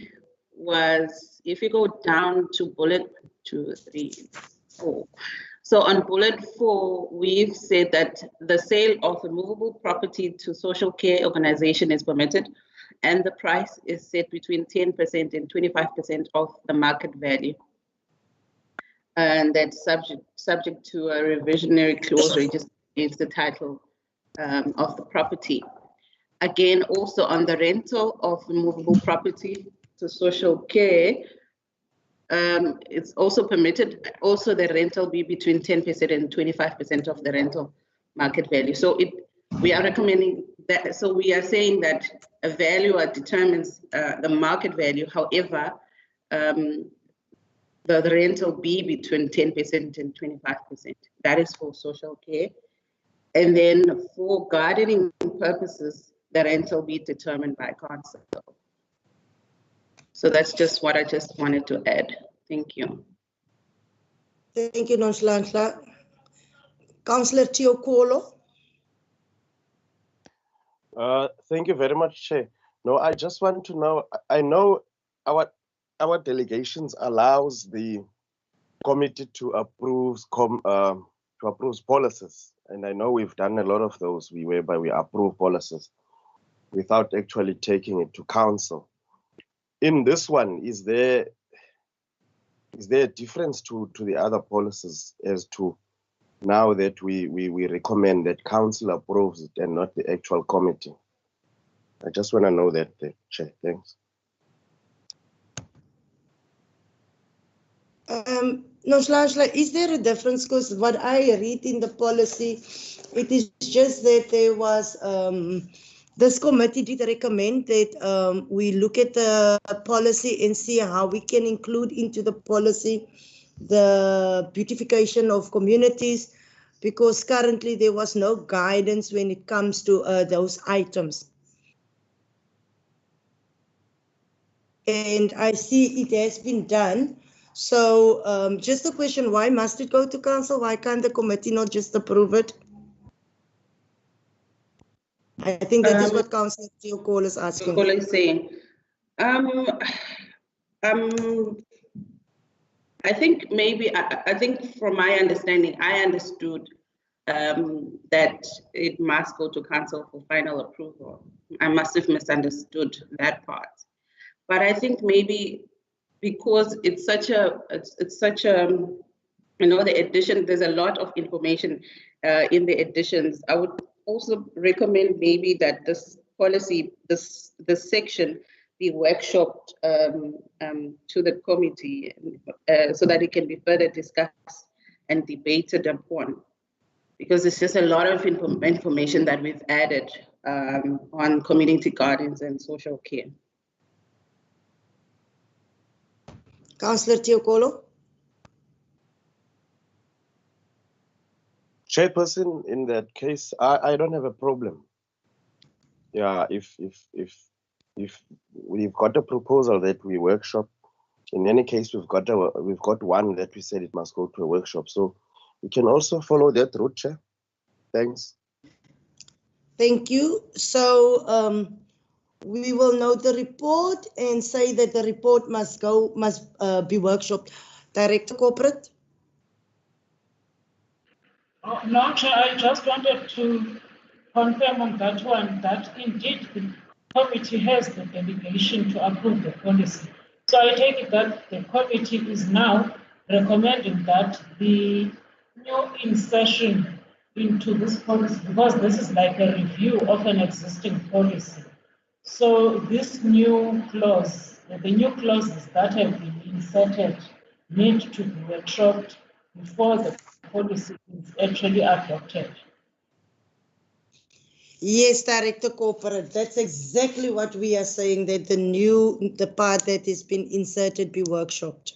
was, if you go down to bullet 2, 3, 4. So on bullet 4, we've said that the sale of a movable property to social care organization is permitted, and the price is set between 10% and 25% of the market value. And that's subject to a revisionary clause registered against the title of the property. Again, also on the rental of movable property to social care, it's also permitted, also the rental be between 10% and 25% of the rental market value. So we are recommending that, so we are saying that a valuer determines the market value, however, the rental be between 10% and 25%. That is for social care. And then for gardening purposes, the rental be determined by council. So that's just what I just wanted to add. Thank you. Thank you, Nonchalant. Councillor Teokolo. Thank you very much, Chair. No, I just want to know, I know our delegations allows the committee to approve policies, and I know we've done a lot of those whereby we approve policies without actually taking it to council. In this one, is there a difference to the other policies as to now that we recommend that council approves it and not the actual committee? I just want to know that, Chair. Thanks. Nonchalant, is there a difference? Because what I read in the policy, it is just that there was this committee did recommend that we look at the policy and see how we can include into the policy the beautification of communities, because currently there was no guidance when it comes to those items. And I see it has been done. So just a question, why must it go to council? Why can't the committee not just approve it? I think that is what Councillor Theokol is asking. Theokol is saying. I think maybe, I think from my understanding, I understood that it must go to council for final approval. I must have misunderstood that part. But I think maybe because it's such a, you know, the edition, there's a lot of information in the editions. I would also recommend maybe that this policy, this section be workshopped to the committee so that it can be further discussed and debated upon. Because it's just a lot of information that we've added on community gardens and social care. Councillor Theokolo. Chairperson, in that case, I don't have a problem. Yeah, if we've got a proposal that we workshop, in any case we've got one that we said it must go to a workshop. So we can also follow that route, Chair. Thanks. Thank you. So we will note the report and say that the report must be workshopped. Director Corporate. No, Chair, I just wanted to confirm on that one that indeed the committee has the delegation to approve the policy. So I take it that the committee is now recommending that the new insertion into this policy, because this is like a review of an existing policy. So this new clause, the new clauses that have been inserted need to be workshopped before the policy is actually adopted. Yes, Director Corporate, that's exactly what we are saying, that the part that has been inserted be workshopped.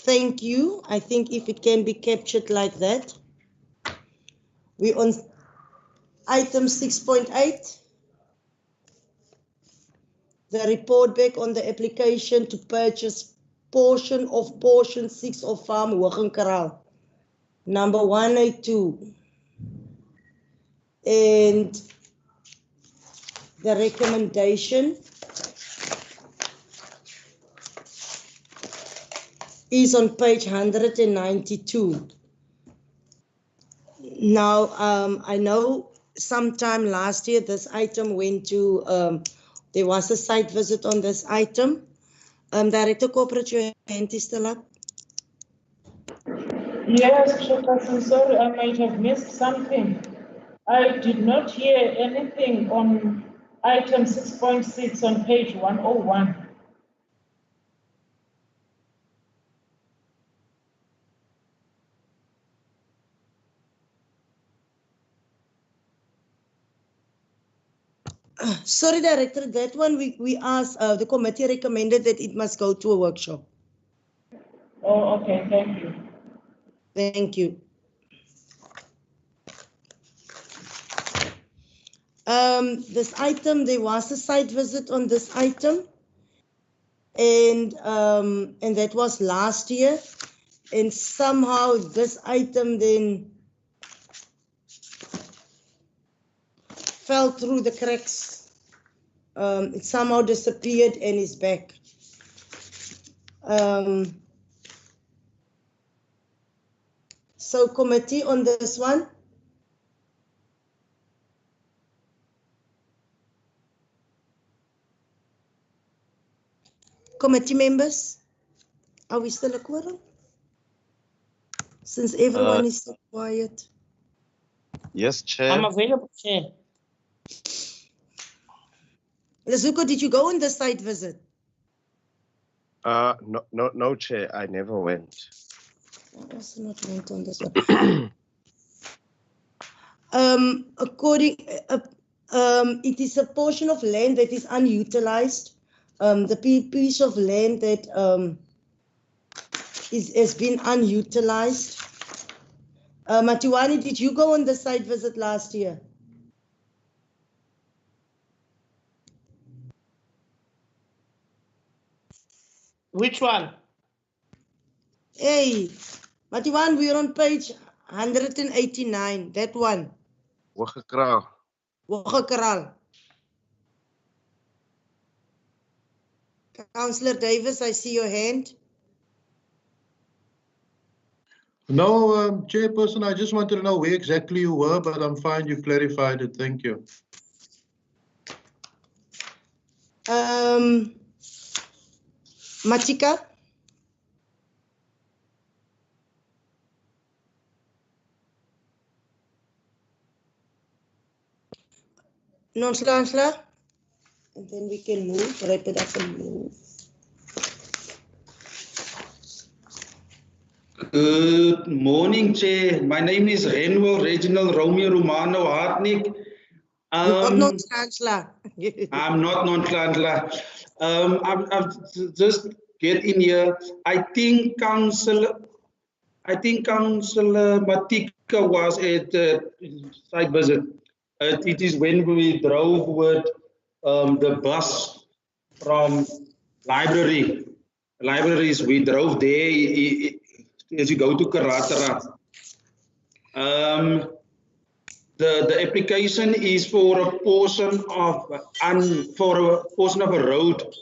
Thank you. I think if it can be captured like that. We on item 6.8. The report back on the application to purchase portion 6 of Farm Hogenkraal, number 182. And the recommendation is on page 192. Now, I know sometime last year this item went to, there was a site visit on this item. Director Corporate, your hand is still up. Yes, Chairperson, sorry, I might have missed something. I did not hear anything on item 6.6 on page 101. Sorry, Director, that one we asked, the committee recommended that it must go to a workshop. Oh, okay, thank you. Thank you. This item, there was a site visit on this item, and that was last year, and somehow this item then fell through the cracks. It somehow disappeared and is back. So committee on this one. Committee members, are we still a quorum? Since everyone is so quiet. Yes, Chair. I'm available, Chair. Lezuko, did you go on the site visit? No, Chair, I never went. I also not went on this one. It is a portion of land that is unutilized the piece of land that has been unutilized. Matiwani, did you go on the site visit last year? Which one? Hey, Matiwan, we're on page 189, that one. Wakakral. Wakakral. Councillor Davis, I see your hand. No, Chairperson, I just wanted to know where exactly you were, but I'm fine. You clarified it. Thank you. Matika? Non-slansla? And then we can move, wrap it up and move. Good morning, Chair. My name is Renwell Reginald Romeo Romano Hartnick. Not non-slansla. I'm not non-slansla. I've just get in here. I think Councillor Matika was at the site visit. It is when we drove with the bus from libraries. We drove there as you go to Karatara. The application is for a portion of a road.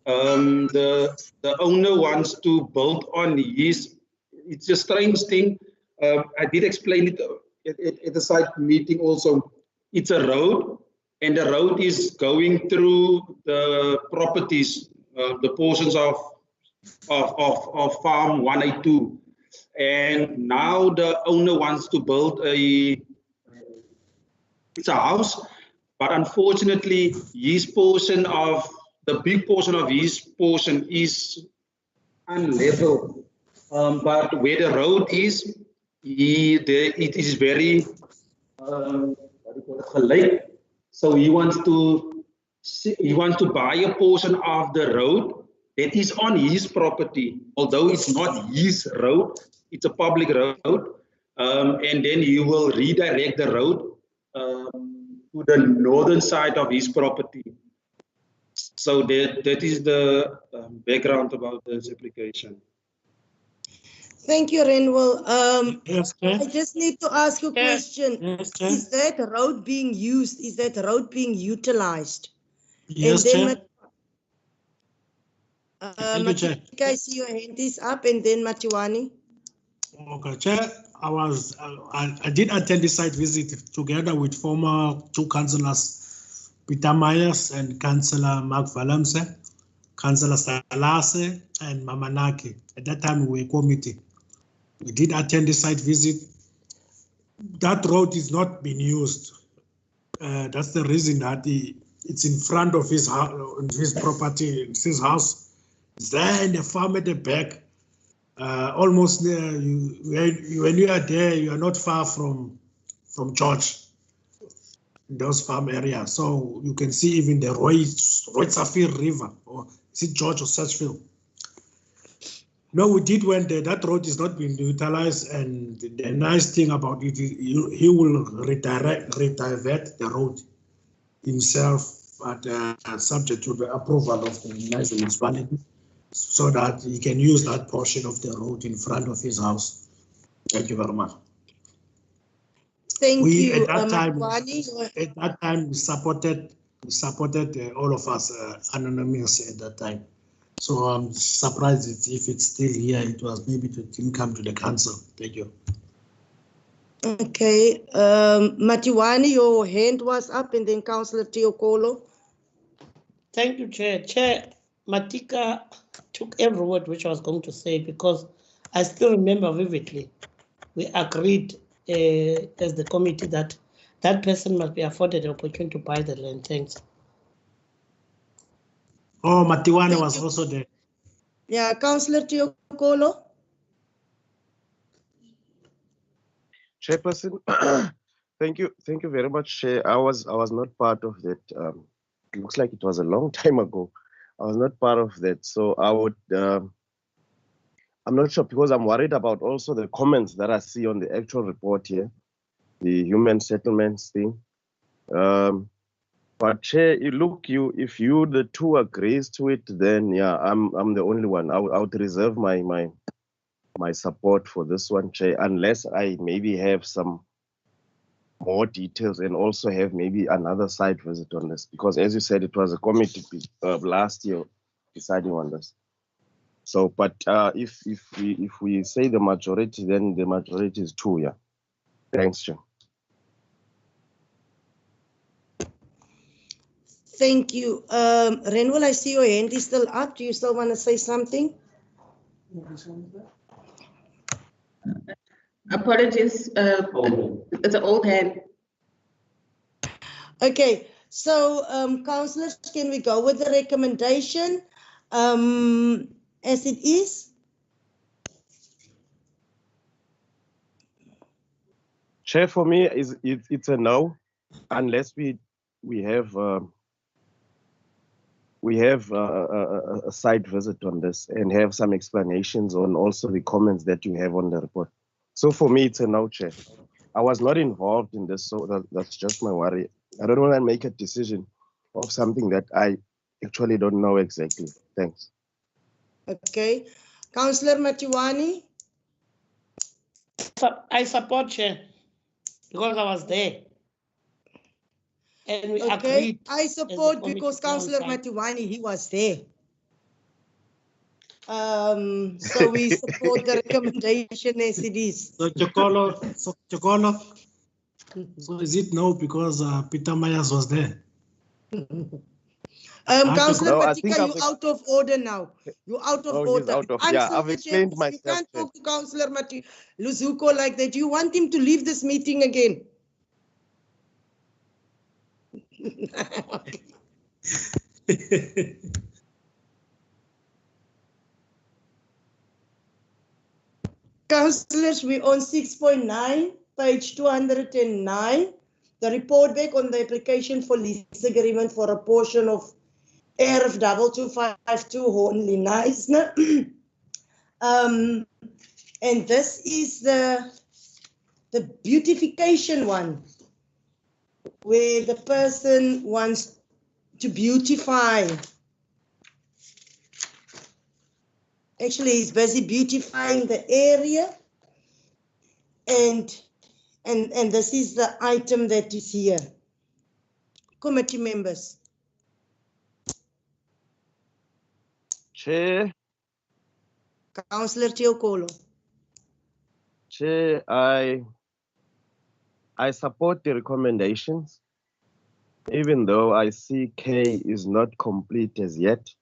The owner wants to build on his. It's a strange thing. I did explain it at the site meeting also. It's a road, and the road is going through the properties, the portions of Farm 182. And now the owner wants to build it's a house, but unfortunately, the big portion of his portion is unlevel. But where the road is, it is very gelijk. So he wants to buy a portion of the road that is on his property, although it's not his road, it's a public road, and then he will redirect the road to the northern side of his property. So that is the background about this application. Thank you, Renwell. Yes, I just need to ask you a question. Yes, is that road being used? Is that road being utilized? Yes, and then Chair. Thank you, Chair. Matika, I see your hand is up, and then Matiwani. Okay, Chair. I did attend the site visit together with former two councillors, Peter Myers and Councillor Mark Valamse, Councillor Salase and Mamanaki. At that time, we were a committee. We did attend the site visit. That road is not being used. That's the reason that it's in front of his property, his house. It's there in the farm at the back. Almost near when you are there, you are not far from George, in those farm areas. So you can see even the Roy Safir River, or is it George or Satchfield? No, we did went there. That road is not being utilized, and the nice thing about it is he will divert the road himself, but subject to the approval of the municipality, so that he can use that portion of the road in front of his house. Thank you very much. Thank you, At that time, we supported all of us anonymous at that time. So I'm surprised if it's still here. It was maybe it didn't come to the council. Thank you. Okay, Matiwani, your hand was up, and then Councillor Teokolo. Thank you, Chair. Chair, Matika took every word which I was going to say, because I still remember vividly. We agreed as the committee that that person must be afforded the opportunity to buy the land. Thanks. Oh, Matiwani was also there. Yeah, Councillor Teokolo. Chairperson, thank you very much, Chair. I was not part of that. It looks like it was a long time ago. I was not part of that. So I would, I'm not sure because I'm worried about also the comments that I see on the actual report here, the human settlements thing. But Chair, if you the two agrees to it, then yeah, I'm the only one. I would reserve my support for this one, Chair, unless I maybe have some more details and also have maybe another site visit on this, because as you said, it was a committee last year deciding on this. So, but if we say the majority, then the majority is 2, yeah. Thanks, Chair. Thank you. Renwell, I see your hand is still up. Do you still want to say something? Apologies, it's an old hand. Okay, so councillors, can we go with the recommendation as it is? Chair, for me, it's a no, unless we have a site visit on this and have some explanations on also the comments that you have on the report. So for me, it's a no, Chair. I was not involved in this, so that's just my worry. I don't want to make a decision of something that I actually don't know exactly. Thanks. Okay. Councillor Matiwani? I support Chair because I was there. And we agreed. I support because Councillor Matiwani, he was there. So we support the recommendation as it is. So Chokolo, so is it no because Peter Myers was there? Councillor Matika, you're out of order now. You're out of order. I've explained myself. You can't talk to Councillor Luzuko like that. You want him to leave this meeting again. Councillors, we're on 6.9, page 209. The report back on the application for lease agreement for a portion of ERF 2252 Hornley Neisner. And this is the beautification one, where the person wants to beautify. Actually, he's busy beautifying the area, and this is the item that is here. Committee members. Chair. Councillor Teokolo. Chair, I support the recommendations, even though I see K is not complete as yet.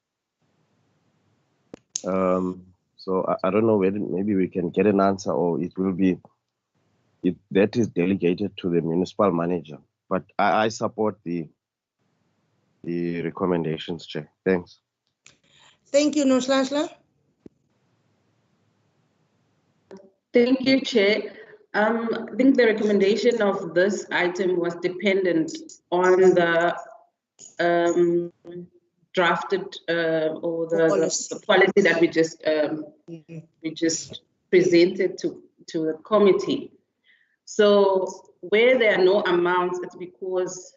So I don't know whether maybe we can get an answer, or it will be that is delegated to the municipal manager. But I support the recommendations, Chair. Thanks. Thank you, Noslashla. Thank you, Chair. I think the recommendation of this item was dependent on the drafted or the policy that we just presented to the committee. So where there are no amounts, it's because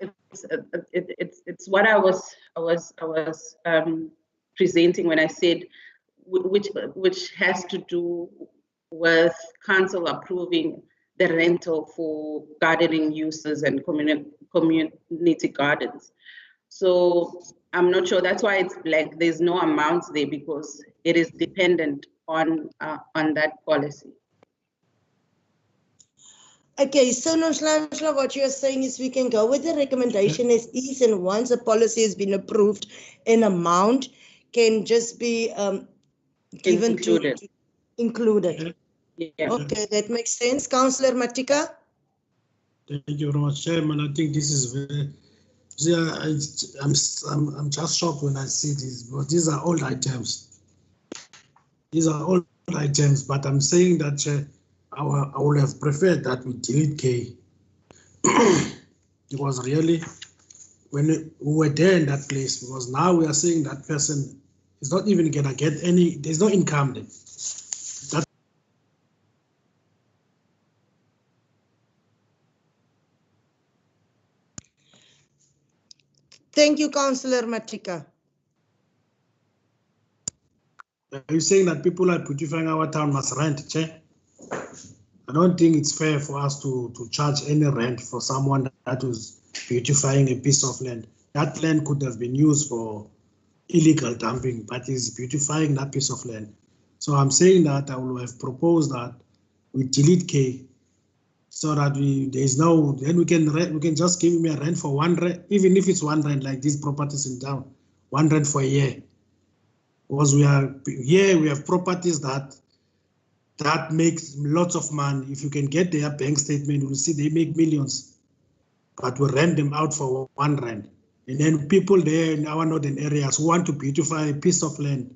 it's what I was presenting when I said which has to do with council approving the rental for gardening uses and community gardens. So I'm not sure. That's why it's blank. There's no amounts there because it is dependent on that policy. Okay, so Noslashla, what you're saying is we can go with the recommendation as is, and once a policy has been approved, an amount can just be given included. Yeah. Okay, that makes sense. Councillor Matika? Thank you very much, Chairman. I think this is very. I'm just shocked when I see this, because these are old items. These are old items, but I'm saying that I would have preferred that we delete K. Because really, when we were there in that place, because now we are saying that person is not even gonna get any, there's no income there. Thank you, Councillor Matika. Are you saying that people are beautifying our town must rent, Chair? I don't think it's fair for us to charge any rent for someone that was beautifying a piece of land. That land could have been used for illegal dumping, but is beautifying that piece of land. So I'm saying that I will have proposed that we delete K, so that there's no, then we can just give me a rent for R1, even if it's R1, like these properties in town, R1 for a year. Because we have properties that makes lots of money. If you can get their bank statement, you will see they make millions, but we rent them out for R1. And then people there in our northern areas who want to beautify a piece of land,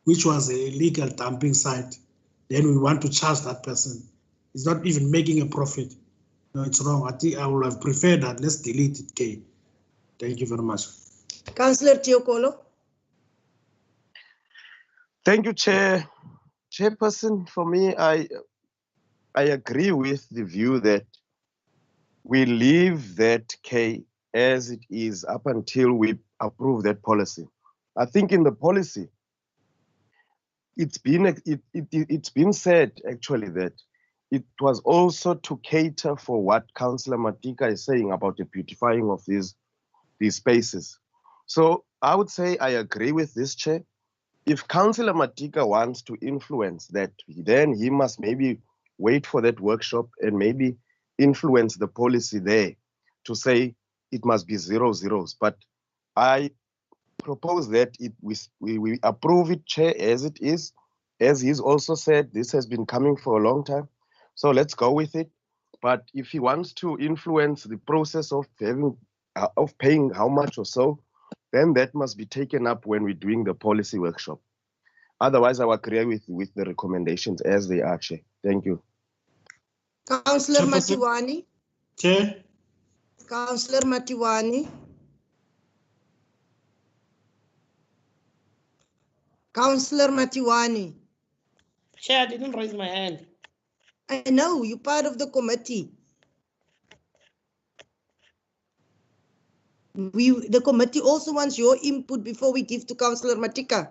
which was a illegal dumping site, then we want to charge that person. It's not even making a profit. No, it's wrong. I think I would have preferred that. Let's delete it, K. Thank you very much. Councillor Tiokolo. Thank you, Chair. Chairperson, for me, I agree with the view that we leave that K as it is up until we approve that policy. I think in the policy, it's been said actually that it was also to cater for what Councillor Matika is saying about the beautifying of these spaces. So I would say I agree with this, Chair. If Councillor Matika wants to influence that, then he must maybe wait for that workshop and maybe influence the policy there to say it must be 0 zeros. But I propose that we approve it, Chair, as it is. As he's also said, this has been coming for a long time. So let's go with it. But if he wants to influence the process of paying how much or so, then that must be taken up when we're doing the policy workshop. Otherwise, I will agree with the recommendations as they are, Chair. Thank you. Councillor Matiwani. Chair. Councillor Matiwani. Councillor Matiwani. Chair, I didn't raise my hand. I know, you're part of the committee. The committee also wants your input before we give to Councillor Matika.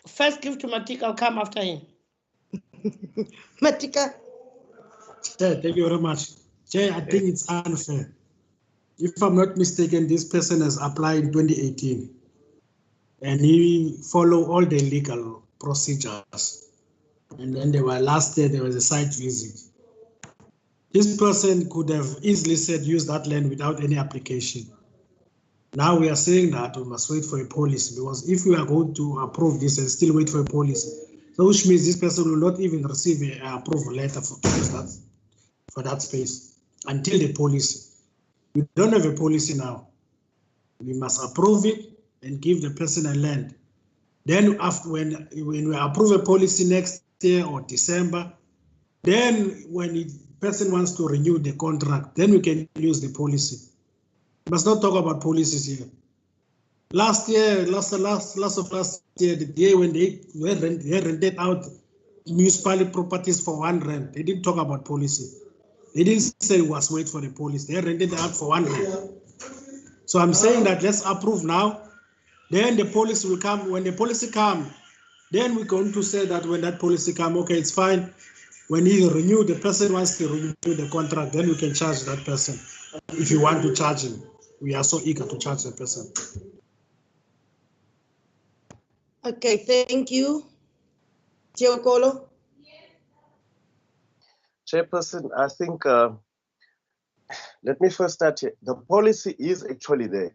First give to Matika, I'll come after him. Matika. Chair, thank you very much. Chair, I think it's unfair. If I'm not mistaken, this person has applied in 2018 and he followed all the legal procedures. And then last year there was a site visit. This person could have easily said use that land without any application. Now we are saying that we must wait for a policy, because if we are going to approve this and still wait for a policy, so which means this person will not even receive an approval letter for that space until the policy. We don't have a policy now. We must approve it and give the person a land. Then after when we approve a policy next year or December, then when the person wants to renew the contract, then we can use the policy. We must not talk about policies here. Last year, last of last year, the day when they rented out municipal properties for R1, they didn't talk about policy. They didn't say we must wait for the police. They rented it out for R1. So I'm saying that let's approve now. Then the policy will come. When the policy comes, then we're going to say that when that policy comes, okay, it's fine. When he renew, the person wants to renew the contract, then we can charge that person. If you want to charge him, we are so eager to charge the person. Okay, thank you. Tiokolo. Chairperson, I think, let me first start here. The policy is actually there.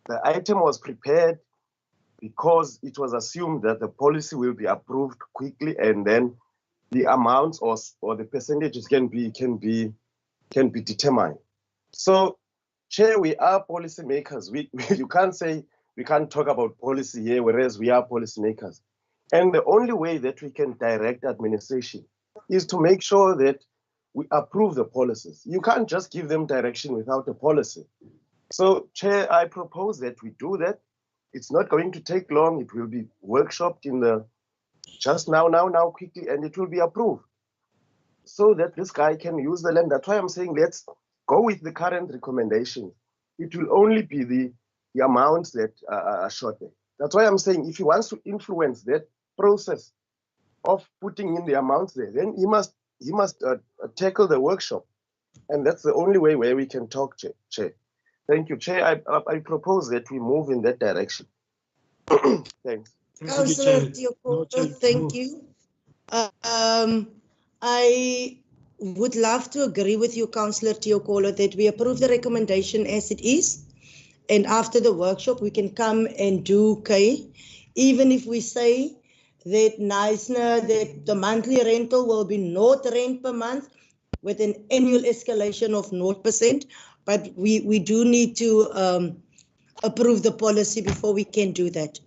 The item was prepared because it was assumed that the policy will be approved quickly, and then the amounts or the percentages can be determined. So, Chair, we are policymakers. You can't say we can't talk about policy here, whereas we are policymakers. And the only way that we can direct administration is to make sure that we approve the policies. You can't just give them direction without a policy. So, Chair, I propose that we do that. It's not going to take long. It will be workshopped in the just now, quickly, and it will be approved so that this guy can use the land. That's why I'm saying let's go with the current recommendation. It will only be the amounts that are short there. That's why I'm saying if he wants to influence that process of putting in the amounts there, then he must tackle the workshop. And that's the only way where we can talk, Chair. Thank you, Chair. I propose that we move in that direction. Thanks. Councillor Tiokolo, thank you. I would love to agree with you, Councillor Tiokolo, that we approve the recommendation as it is. And after the workshop, we can come and do K. Even if we say that Neisner, that the monthly rental will be not rent per month with an annual escalation of 0%. But we do need to approve the policy before we can do that.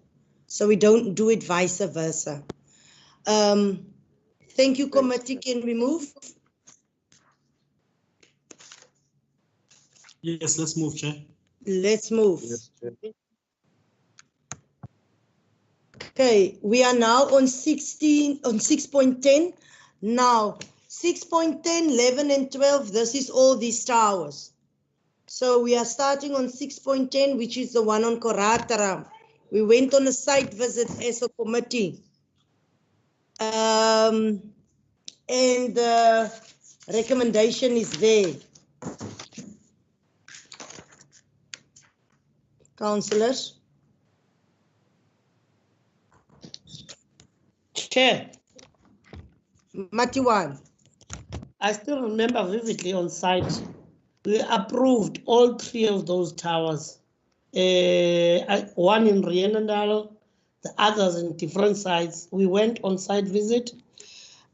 So we don't do it vice versa. Thank you, committee. Can we move? Yes, let's move, Chair. Let's move. Yes, okay, we are now on 6.10. Now, 6.10, 11, and 12, this is all these towers. So we are starting on 6.10, which is the one on Koratara. We went on a site visit as a committee. And the recommendation is there. Councillors? Chair. Matiwan. I still remember vividly on site, we approved all 3 of those towers. One in Rienandalo, the others in different sites. We went on site visit.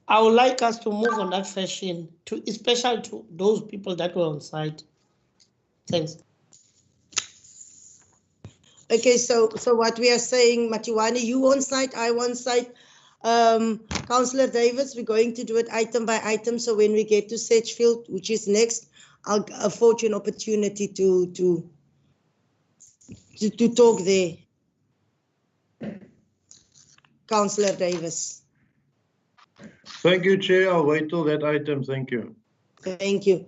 I would like us to move on that fashion, especially to those people that were on site. Thanks. Okay, so what we are saying, Matiwani, you on site, I on site. Councillor Davis, we're going to do it item by item. So when we get to Sedgefield, which is next, I'll afford you an opportunity to talk there. Councillor Davis. Thank you, Chair. I'll wait till that item. Thank you. Thank you.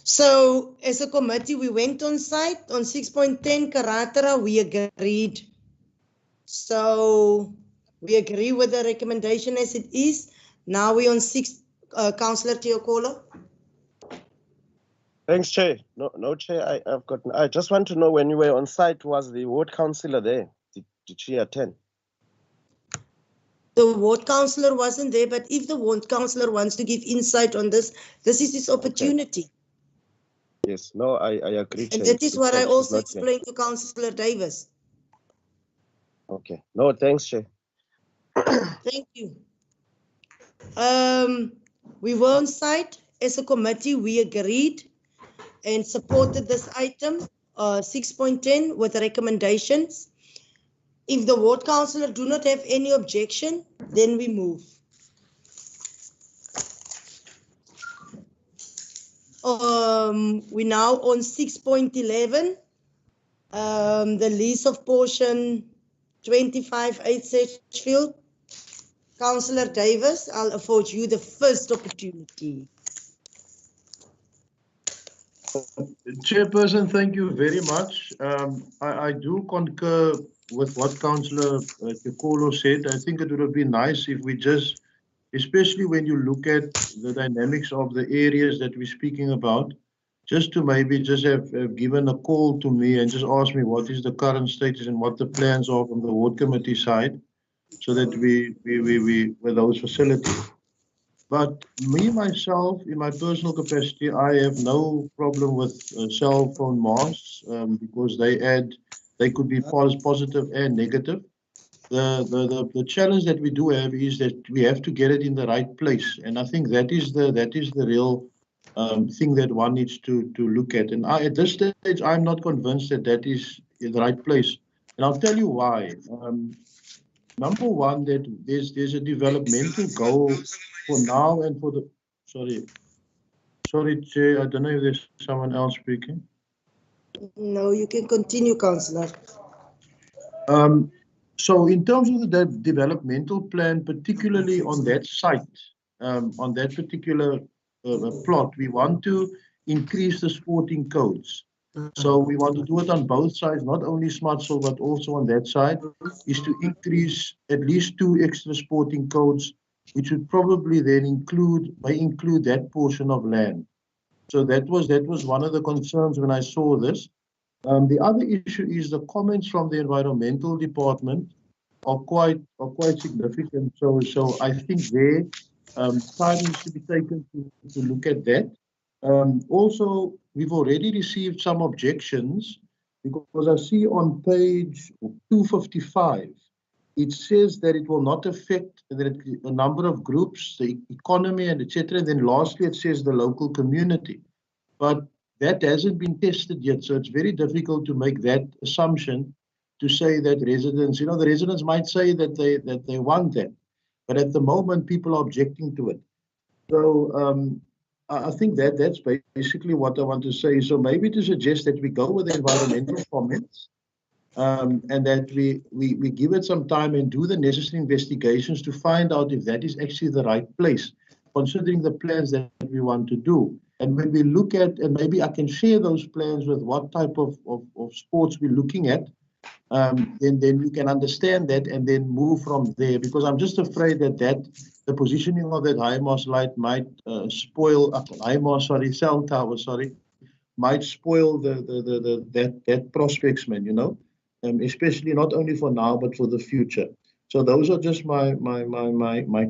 So as a committee, we went on site on 6.10 Karatara, we agreed. So we agree with the recommendation as it is. Now we're on 6, Councillor Tiokolo. Thanks, Chair. No, Chair. I just want to know, when you were on site, was the ward councillor there? Did she attend? The ward councillor wasn't there, but if the ward councillor wants to give insight on this, this is his opportunity. Okay. Yes, no, I agree, Chair. And that is what I also explained to Councillor Davis. Okay. No, thanks, Chair. Thank you. We were on site as a committee. We agreed and supported this item, 6.10, with recommendations. If the ward councillor do not have any objection, then we move. We're now on 6.11. The lease of portion 25/8 Sedgefield. Councillor Davis, I'll afford you the first opportunity. Chairperson, thank you very much. I do concur with what Councillor Tiokolo said. I think it would have been nice if we just, especially when you look at the dynamics of the areas that we're speaking about, just to maybe just have given a call to me and just ask me what is the current status and what the plans are from the ward committee side, so that we with those facilities. But me, myself, in my personal capacity, I have no problem with cell phone masts because they could be positive and negative. The challenge that we do have is that we have to get it in the right place, and I think that is the real thing that one needs to look at. And at this stage, I'm not convinced that is in the right place, and I'll tell you why. Number one, that there's a developmental goal for now and for the sorry, Chair, I don't know if there's someone else speaking. No, you can continue, Councillor. So in terms of the developmental plan, particularly on that site, on that particular plot, we want to increase the sporting codes. So we want to do it on both sides, not only Smutsel, but also on that side, is to increase at least 2 extra sporting codes, which would probably then include that portion of land. So that was one of the concerns when I saw this. The other issue is the comments from the environmental department are quite significant. So I think there time needs to be taken to look at that. Also, we've already received some objections because I see on page 255, it says that it will not affect a number of groups, the economy and etc. And then lastly, it says the local community. But that hasn't been tested yet, so it's very difficult to make that assumption to say that residents, the residents might say that they want that, but at the moment people are objecting to it. So I think that's basically what I want to say. So maybe to suggest that we go with the environmental comments and that we give it some time and do the necessary investigations to find out if that is actually the right place, considering the plans that we want to do. And when we look at, and maybe I can share those plans with what type of sports we're looking at, then we can understand that and then move from there. Because I'm just afraid that the positioning of that HIMARS light might spoil, cell tower, might spoil that prospects, man, especially not only for now, but for the future. So those are just my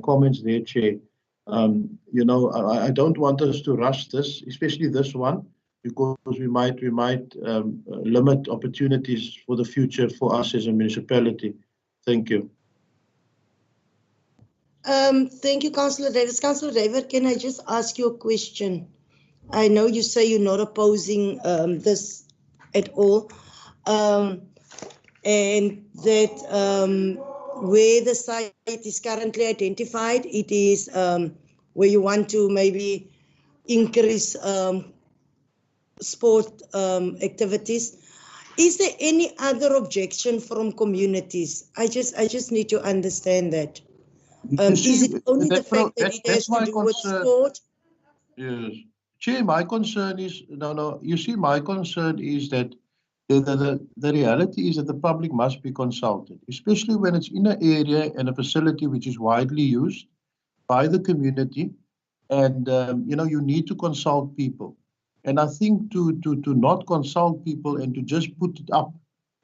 comments there, Chair. I don't want us to rush this, especially this one, because we might limit opportunities for the future for us as a municipality. Thank you. Thank you, Councillor Davis. Councillor David, can I just ask you a question? I know you say you're not opposing this at all, and that where the site is currently identified, it is where you want to maybe increase sport activities. Is there any other objection from communities? I just need to understand that. Is it only the fact that it has to do with sport? Yes. Chair, my concern is, no, you see, my concern is that the reality is that the public must be consulted, especially when it's in an area and a facility which is widely used by the community. And, you need to consult people. And I think to not consult people and to just put it up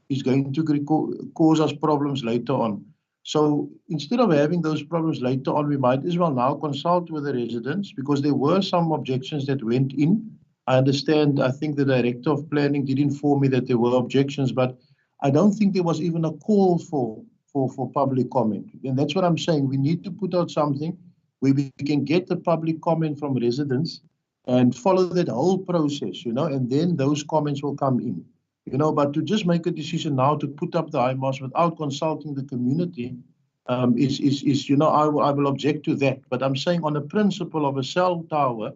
is going to cause us problems later on. So instead of having those problems later on, we might as well now consult with the residents, because there were some objections that went in. I understand, I think the Director of Planning did inform me that there were objections, but I don't think there was even a call for public comment. And that's what I'm saying. We need to put out something where we can get the public comment from residents and follow that whole process, and then those comments will come in. But to just make a decision now to put up the HIMARS without consulting the community I will object to that. But I'm saying on the principle of a cell tower,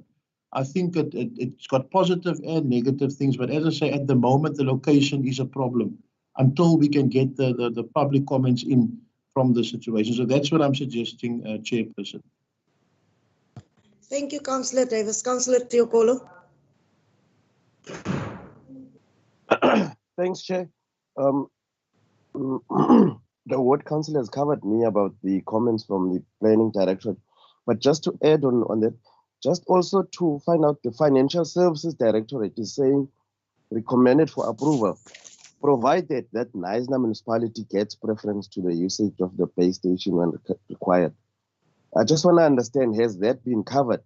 I think it's got positive and negative things. But as I say, at the moment, the location is a problem until we can get the public comments in from the situation. So that's what I'm suggesting, Chairperson. Thank you, Councillor Davis. Councillor Teokolo. Thanks, Chair. The ward council has covered me about the comments from the planning directorate, but just to add on that, just also to find out, the financial services directorate is saying recommended for approval, provided that Knysna municipality gets preference to the usage of the base station when required. I just want to understand, has that been covered?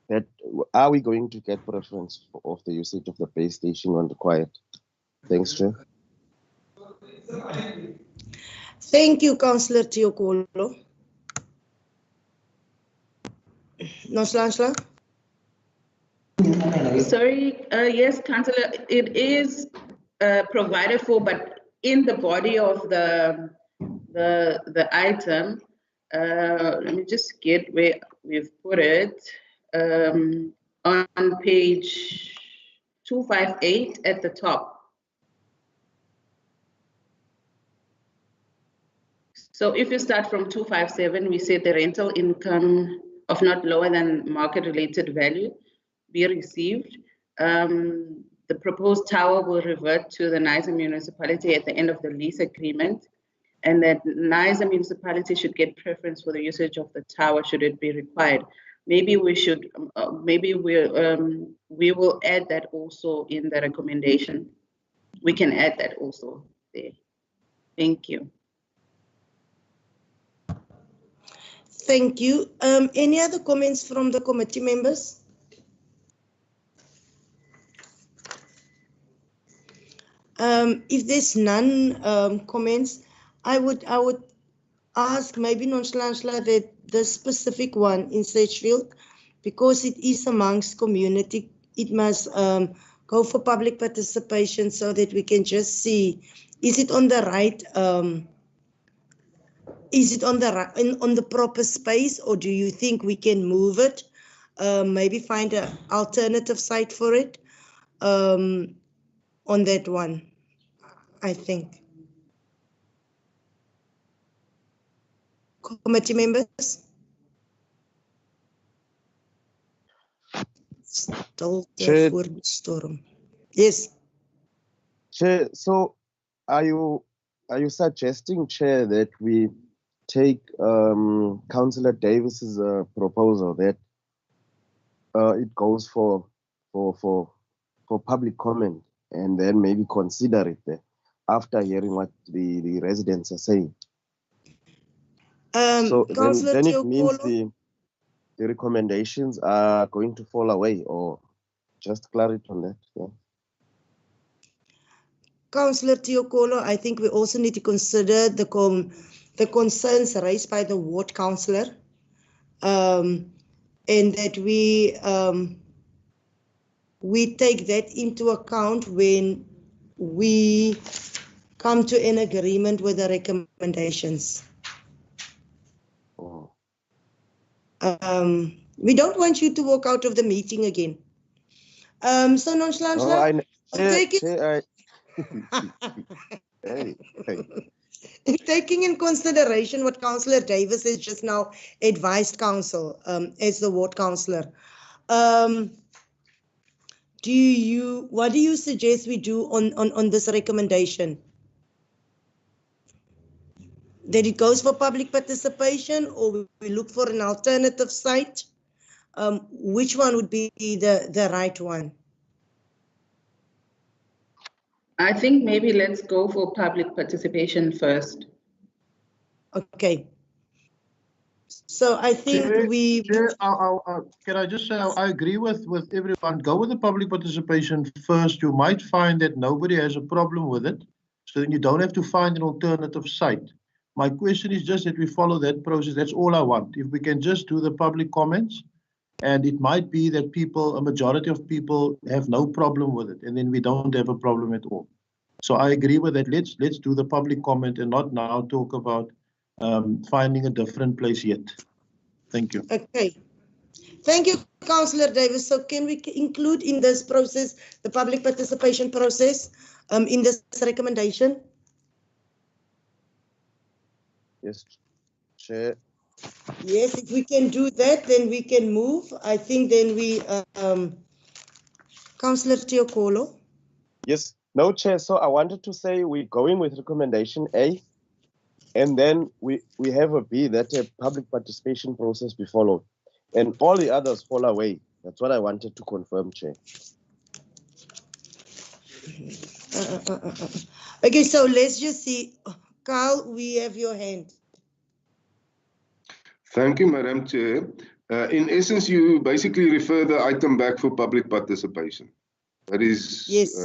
That are we going to get preference of the usage of the base station when required? Thanks, Chair. Thank you, Councillor Teokolo. Noslansla? Sorry, yes, Councillor, it is provided for, but in the body of the item, let me just get where we've put it. On page 258 at the top. So if you start from 257, we say the rental income of not lower than market-related value be received. The proposed tower will revert to the NISA municipality at the end of the lease agreement, and that NISA municipality should get preference for the usage of the tower should it be required. Maybe we should, we will add that also in the recommendation. We can add that also there. Thank you. Thank you. Any other comments from the committee members? If there's none comments, I would ask maybe Nonchalant that the specific one in Sedgefield, because it is amongst community, it must go for public participation so that we can just see, is it on the right, is it on the proper space, or do you think we can move it? Maybe find an alternative site for it on that one, I think. Committee members? Still for the storm. Yes. Chair, so are you suggesting, Chair, that we take Councillor Davis's proposal that it goes for public comment and then maybe consider it there after hearing what the residents are saying? So then it means the recommendations are going to fall away, or just clarity on that. Yeah. Councillor Tiokolo, I think we also need to consider the concerns raised by the ward councillor, and that we take that into account when we come to an agreement with the recommendations. Oh. We don't want you to walk out of the meeting again. So Nonchalant, taking in consideration what Councillor Davis has just now advised council as the ward councillor, what do you suggest we do on this recommendation? That it goes for public participation, or we look for an alternative site? Which one would be the right one? I think maybe let's go for public participation first. Okay. So I think Chair, can I just say I agree with everyone. Go with the public participation first. You might find that nobody has a problem with it, so then you don't have to find an alternative site. My question is just that we follow that process. That's all I want. If we can just do the public comments, and it might be that a majority of people have no problem with it, and then we don't have a problem at all. So I agree with that. Let's do the public comment and not now talk about finding a different place yet. Thank you. Okay. Thank you, Councillor Davis. So can we include in this process the public participation process in this recommendation? Yes, Chair. Yes, if we can do that, then we can move. I think then we, Councillor Tiokolo. Yes, no, Chair. So I wanted to say we're going with recommendation A, and then we have a B, that a public participation process be followed, and all the others fall away. That's what I wanted to confirm, Chair. Okay, so let's just see. Carl, we have your hand. Thank you, Madam Chair. In essence, you basically refer the item back for public participation. That is, yes.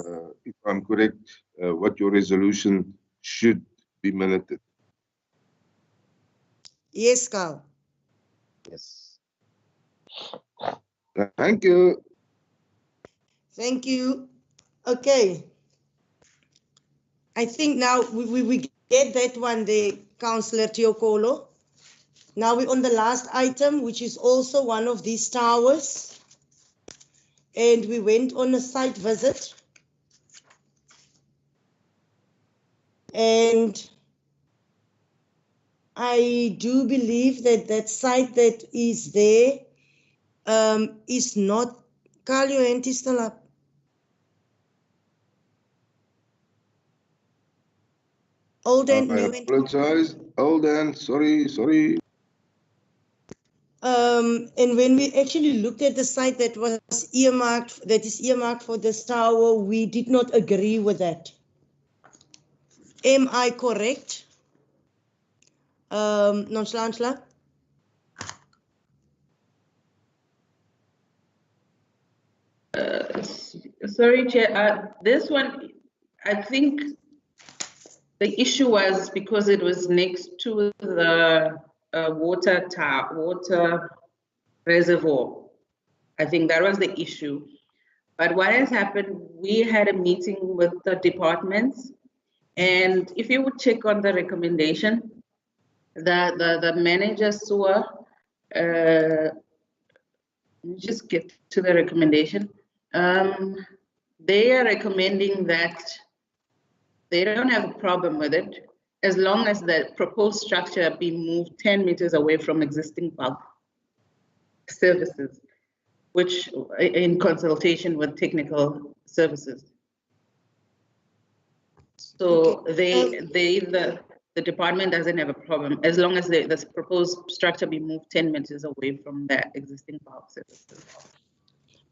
If I'm correct, what your resolution should be minuted. Yes, Carl. Yes. Thank you. Thank you. Okay. I think now we get that one there, Councillor Tiokolo. Now we're on the last item, which is also one of these towers. and we went on a site visit. And I do believe that that site that is there is not. Carl, your hand is still up. Old and I new and apologize. Old and sorry. and when we actually looked at the site that was earmarked, that is earmarked for this tower, we did not agree with that. Am I correct? Nonchalant? Sorry, Chair. This one, I think the issue was because it was next to the water reservoir. I think that was the issue. But what has happened, we had a meeting with the departments, and if you would check on the recommendation, the manager sewer, let me just get to the recommendation. They are recommending that they don't have a problem with it as long as the proposed structure be moved 10 meters away from existing bulk services, which in consultation with technical services. So the department doesn't have a problem as long as the proposed structure be moved 10 meters away from the existing bulk services.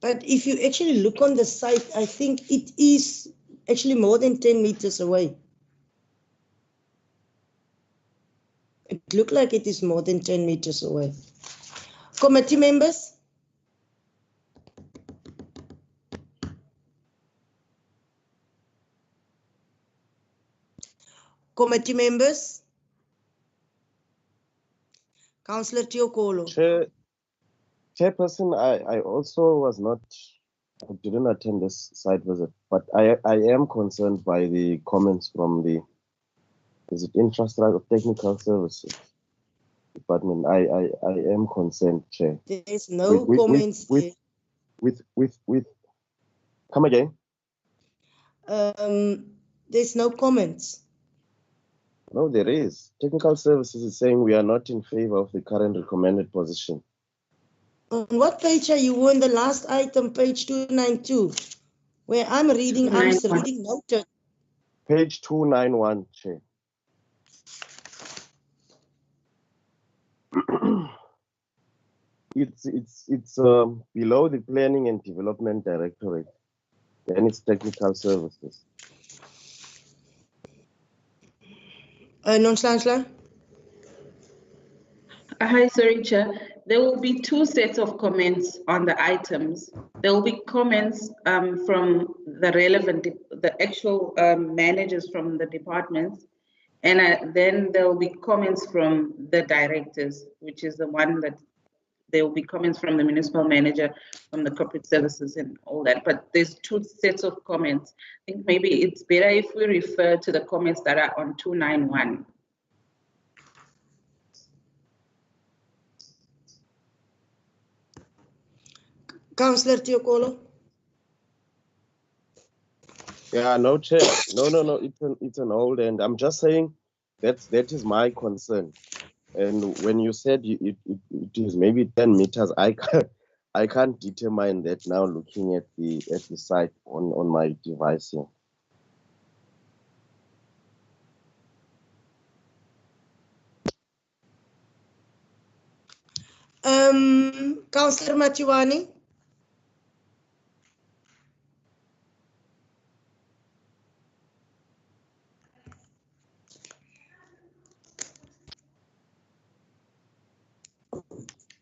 But if you actually look on the site, I think it is actually more than 10 meters away. It looked like it is more than 10 meters away. Committee members? Committee members? Councillor Tiokolo. Chairperson, I also was not, I didn't attend this site visit, but I am concerned by the comments from the, is it infrastructure technical services department? I am concerned, Chair. There's no comments there. With, come again? There's no comments. No, there is. Technical services is saying we are not in favor of the current recommended position. On what page are you on? The last item, page 292, where I'm reading noted. Page 291, Chair. It's below the Planning and Development Directorate. Then it's technical services. Nonchalant. Hi, sorry, Chair. There will be two sets of comments on the items. There will be comments from the relevant, the actual managers from the departments, and then there will be comments from the directors, which is the one that there will be comments from the municipal manager, from the corporate services and all that. But there's two sets of comments. I think maybe it's better if we refer to the comments that are on 291. Councillor Tiokolo. Yeah, no, Chair. No. It's an old end. I'm just saying that is my concern. And when you said it is maybe 10 meters, I can't determine that now looking at the site on my device here. Councillor Matiwani.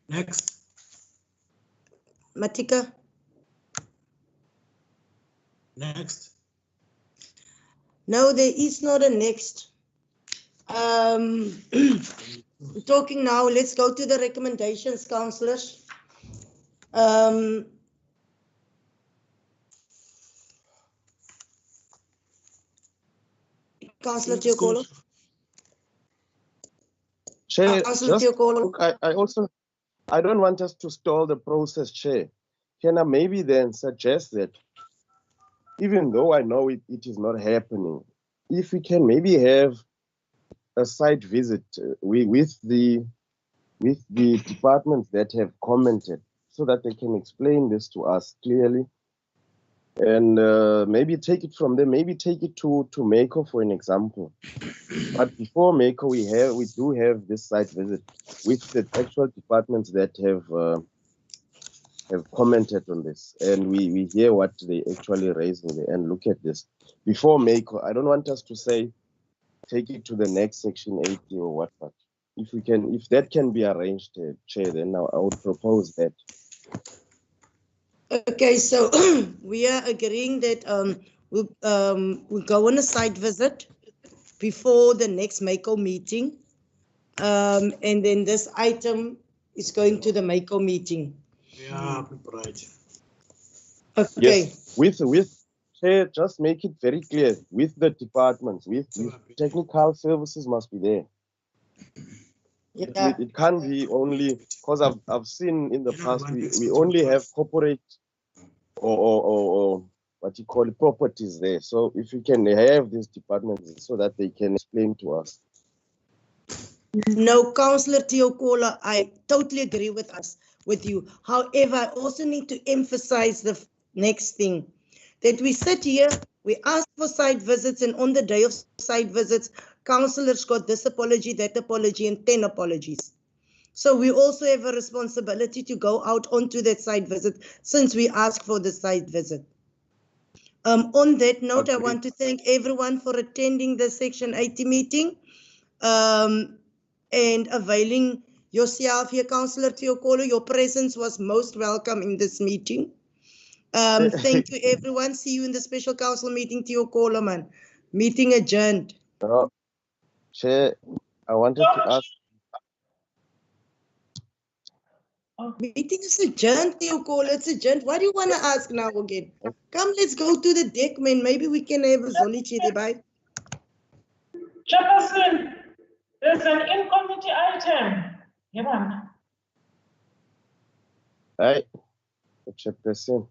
Next. Matika. Next. No, there is not a next. Talking now, let's go to the recommendations, councillors. Councillor Tiokolo. Chair, Councillor Tiokolo. I don't want us to stall the process, Chair. can I maybe then suggest that, even though I know it is not happening, if we can maybe have a site visit with the departments that have commented, so that they can explain this to us clearly, and maybe take it from there, maybe take it to Mako for an example. But before Mako, we do have this site visit with the actual departments that have commented on this, and we hear what they actually raise and look at this before Mako. I don't want us to say take it to the next section 80 or what, but if that can be arranged, Chair, then I would propose that. Okay, so we are agreeing that we'll go on a site visit before the next Mako meeting, and then this item is going to the Mako meeting. Yeah, right. Okay. Yes, with Chair, just make it very clear with the departments, with technical services must be there. Yeah. It can't be only, because I've seen in the past we only have corporate or what you call it, properties there. So if you can have these departments so that they can explain to us. No, Councillor Teokola, I totally agree with you. However, I also need to emphasize the next thing, that we sit here, we ask for site visits, and on the day of site visits, councillors got this apology, that apology, and 10 apologies. So we also have a responsibility to go out onto that site visit since we asked for the site visit. On that note, I want to thank everyone for attending the Section 80 meeting. And availing yourself here, Councillor Teokolo. Your presence was most welcome in this meeting. Thank you, everyone. See you in the special council meeting, Teokolo, man. Meeting adjourned. Chair, I wanted to ask. Meeting is adjourned, Teokolo. It's adjourned. What do you want to ask now again? Come, let's go to the deck, man. Maybe we can have a Zolichi debate. Chairperson, there's an in-committee item. Come on. Hi, Chairperson.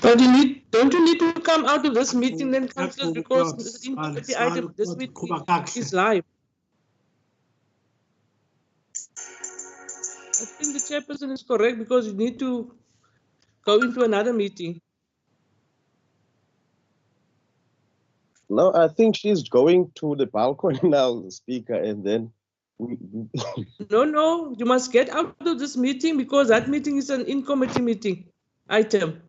But don't you need to come out of this meeting then, councillors, because this in-committee item, this meeting is live. I think the chairperson is correct because you need to go into another meeting. No, I think she's going to the balcony now, the speaker, and then No, you must get out of this meeting because that meeting is an in-committee meeting item.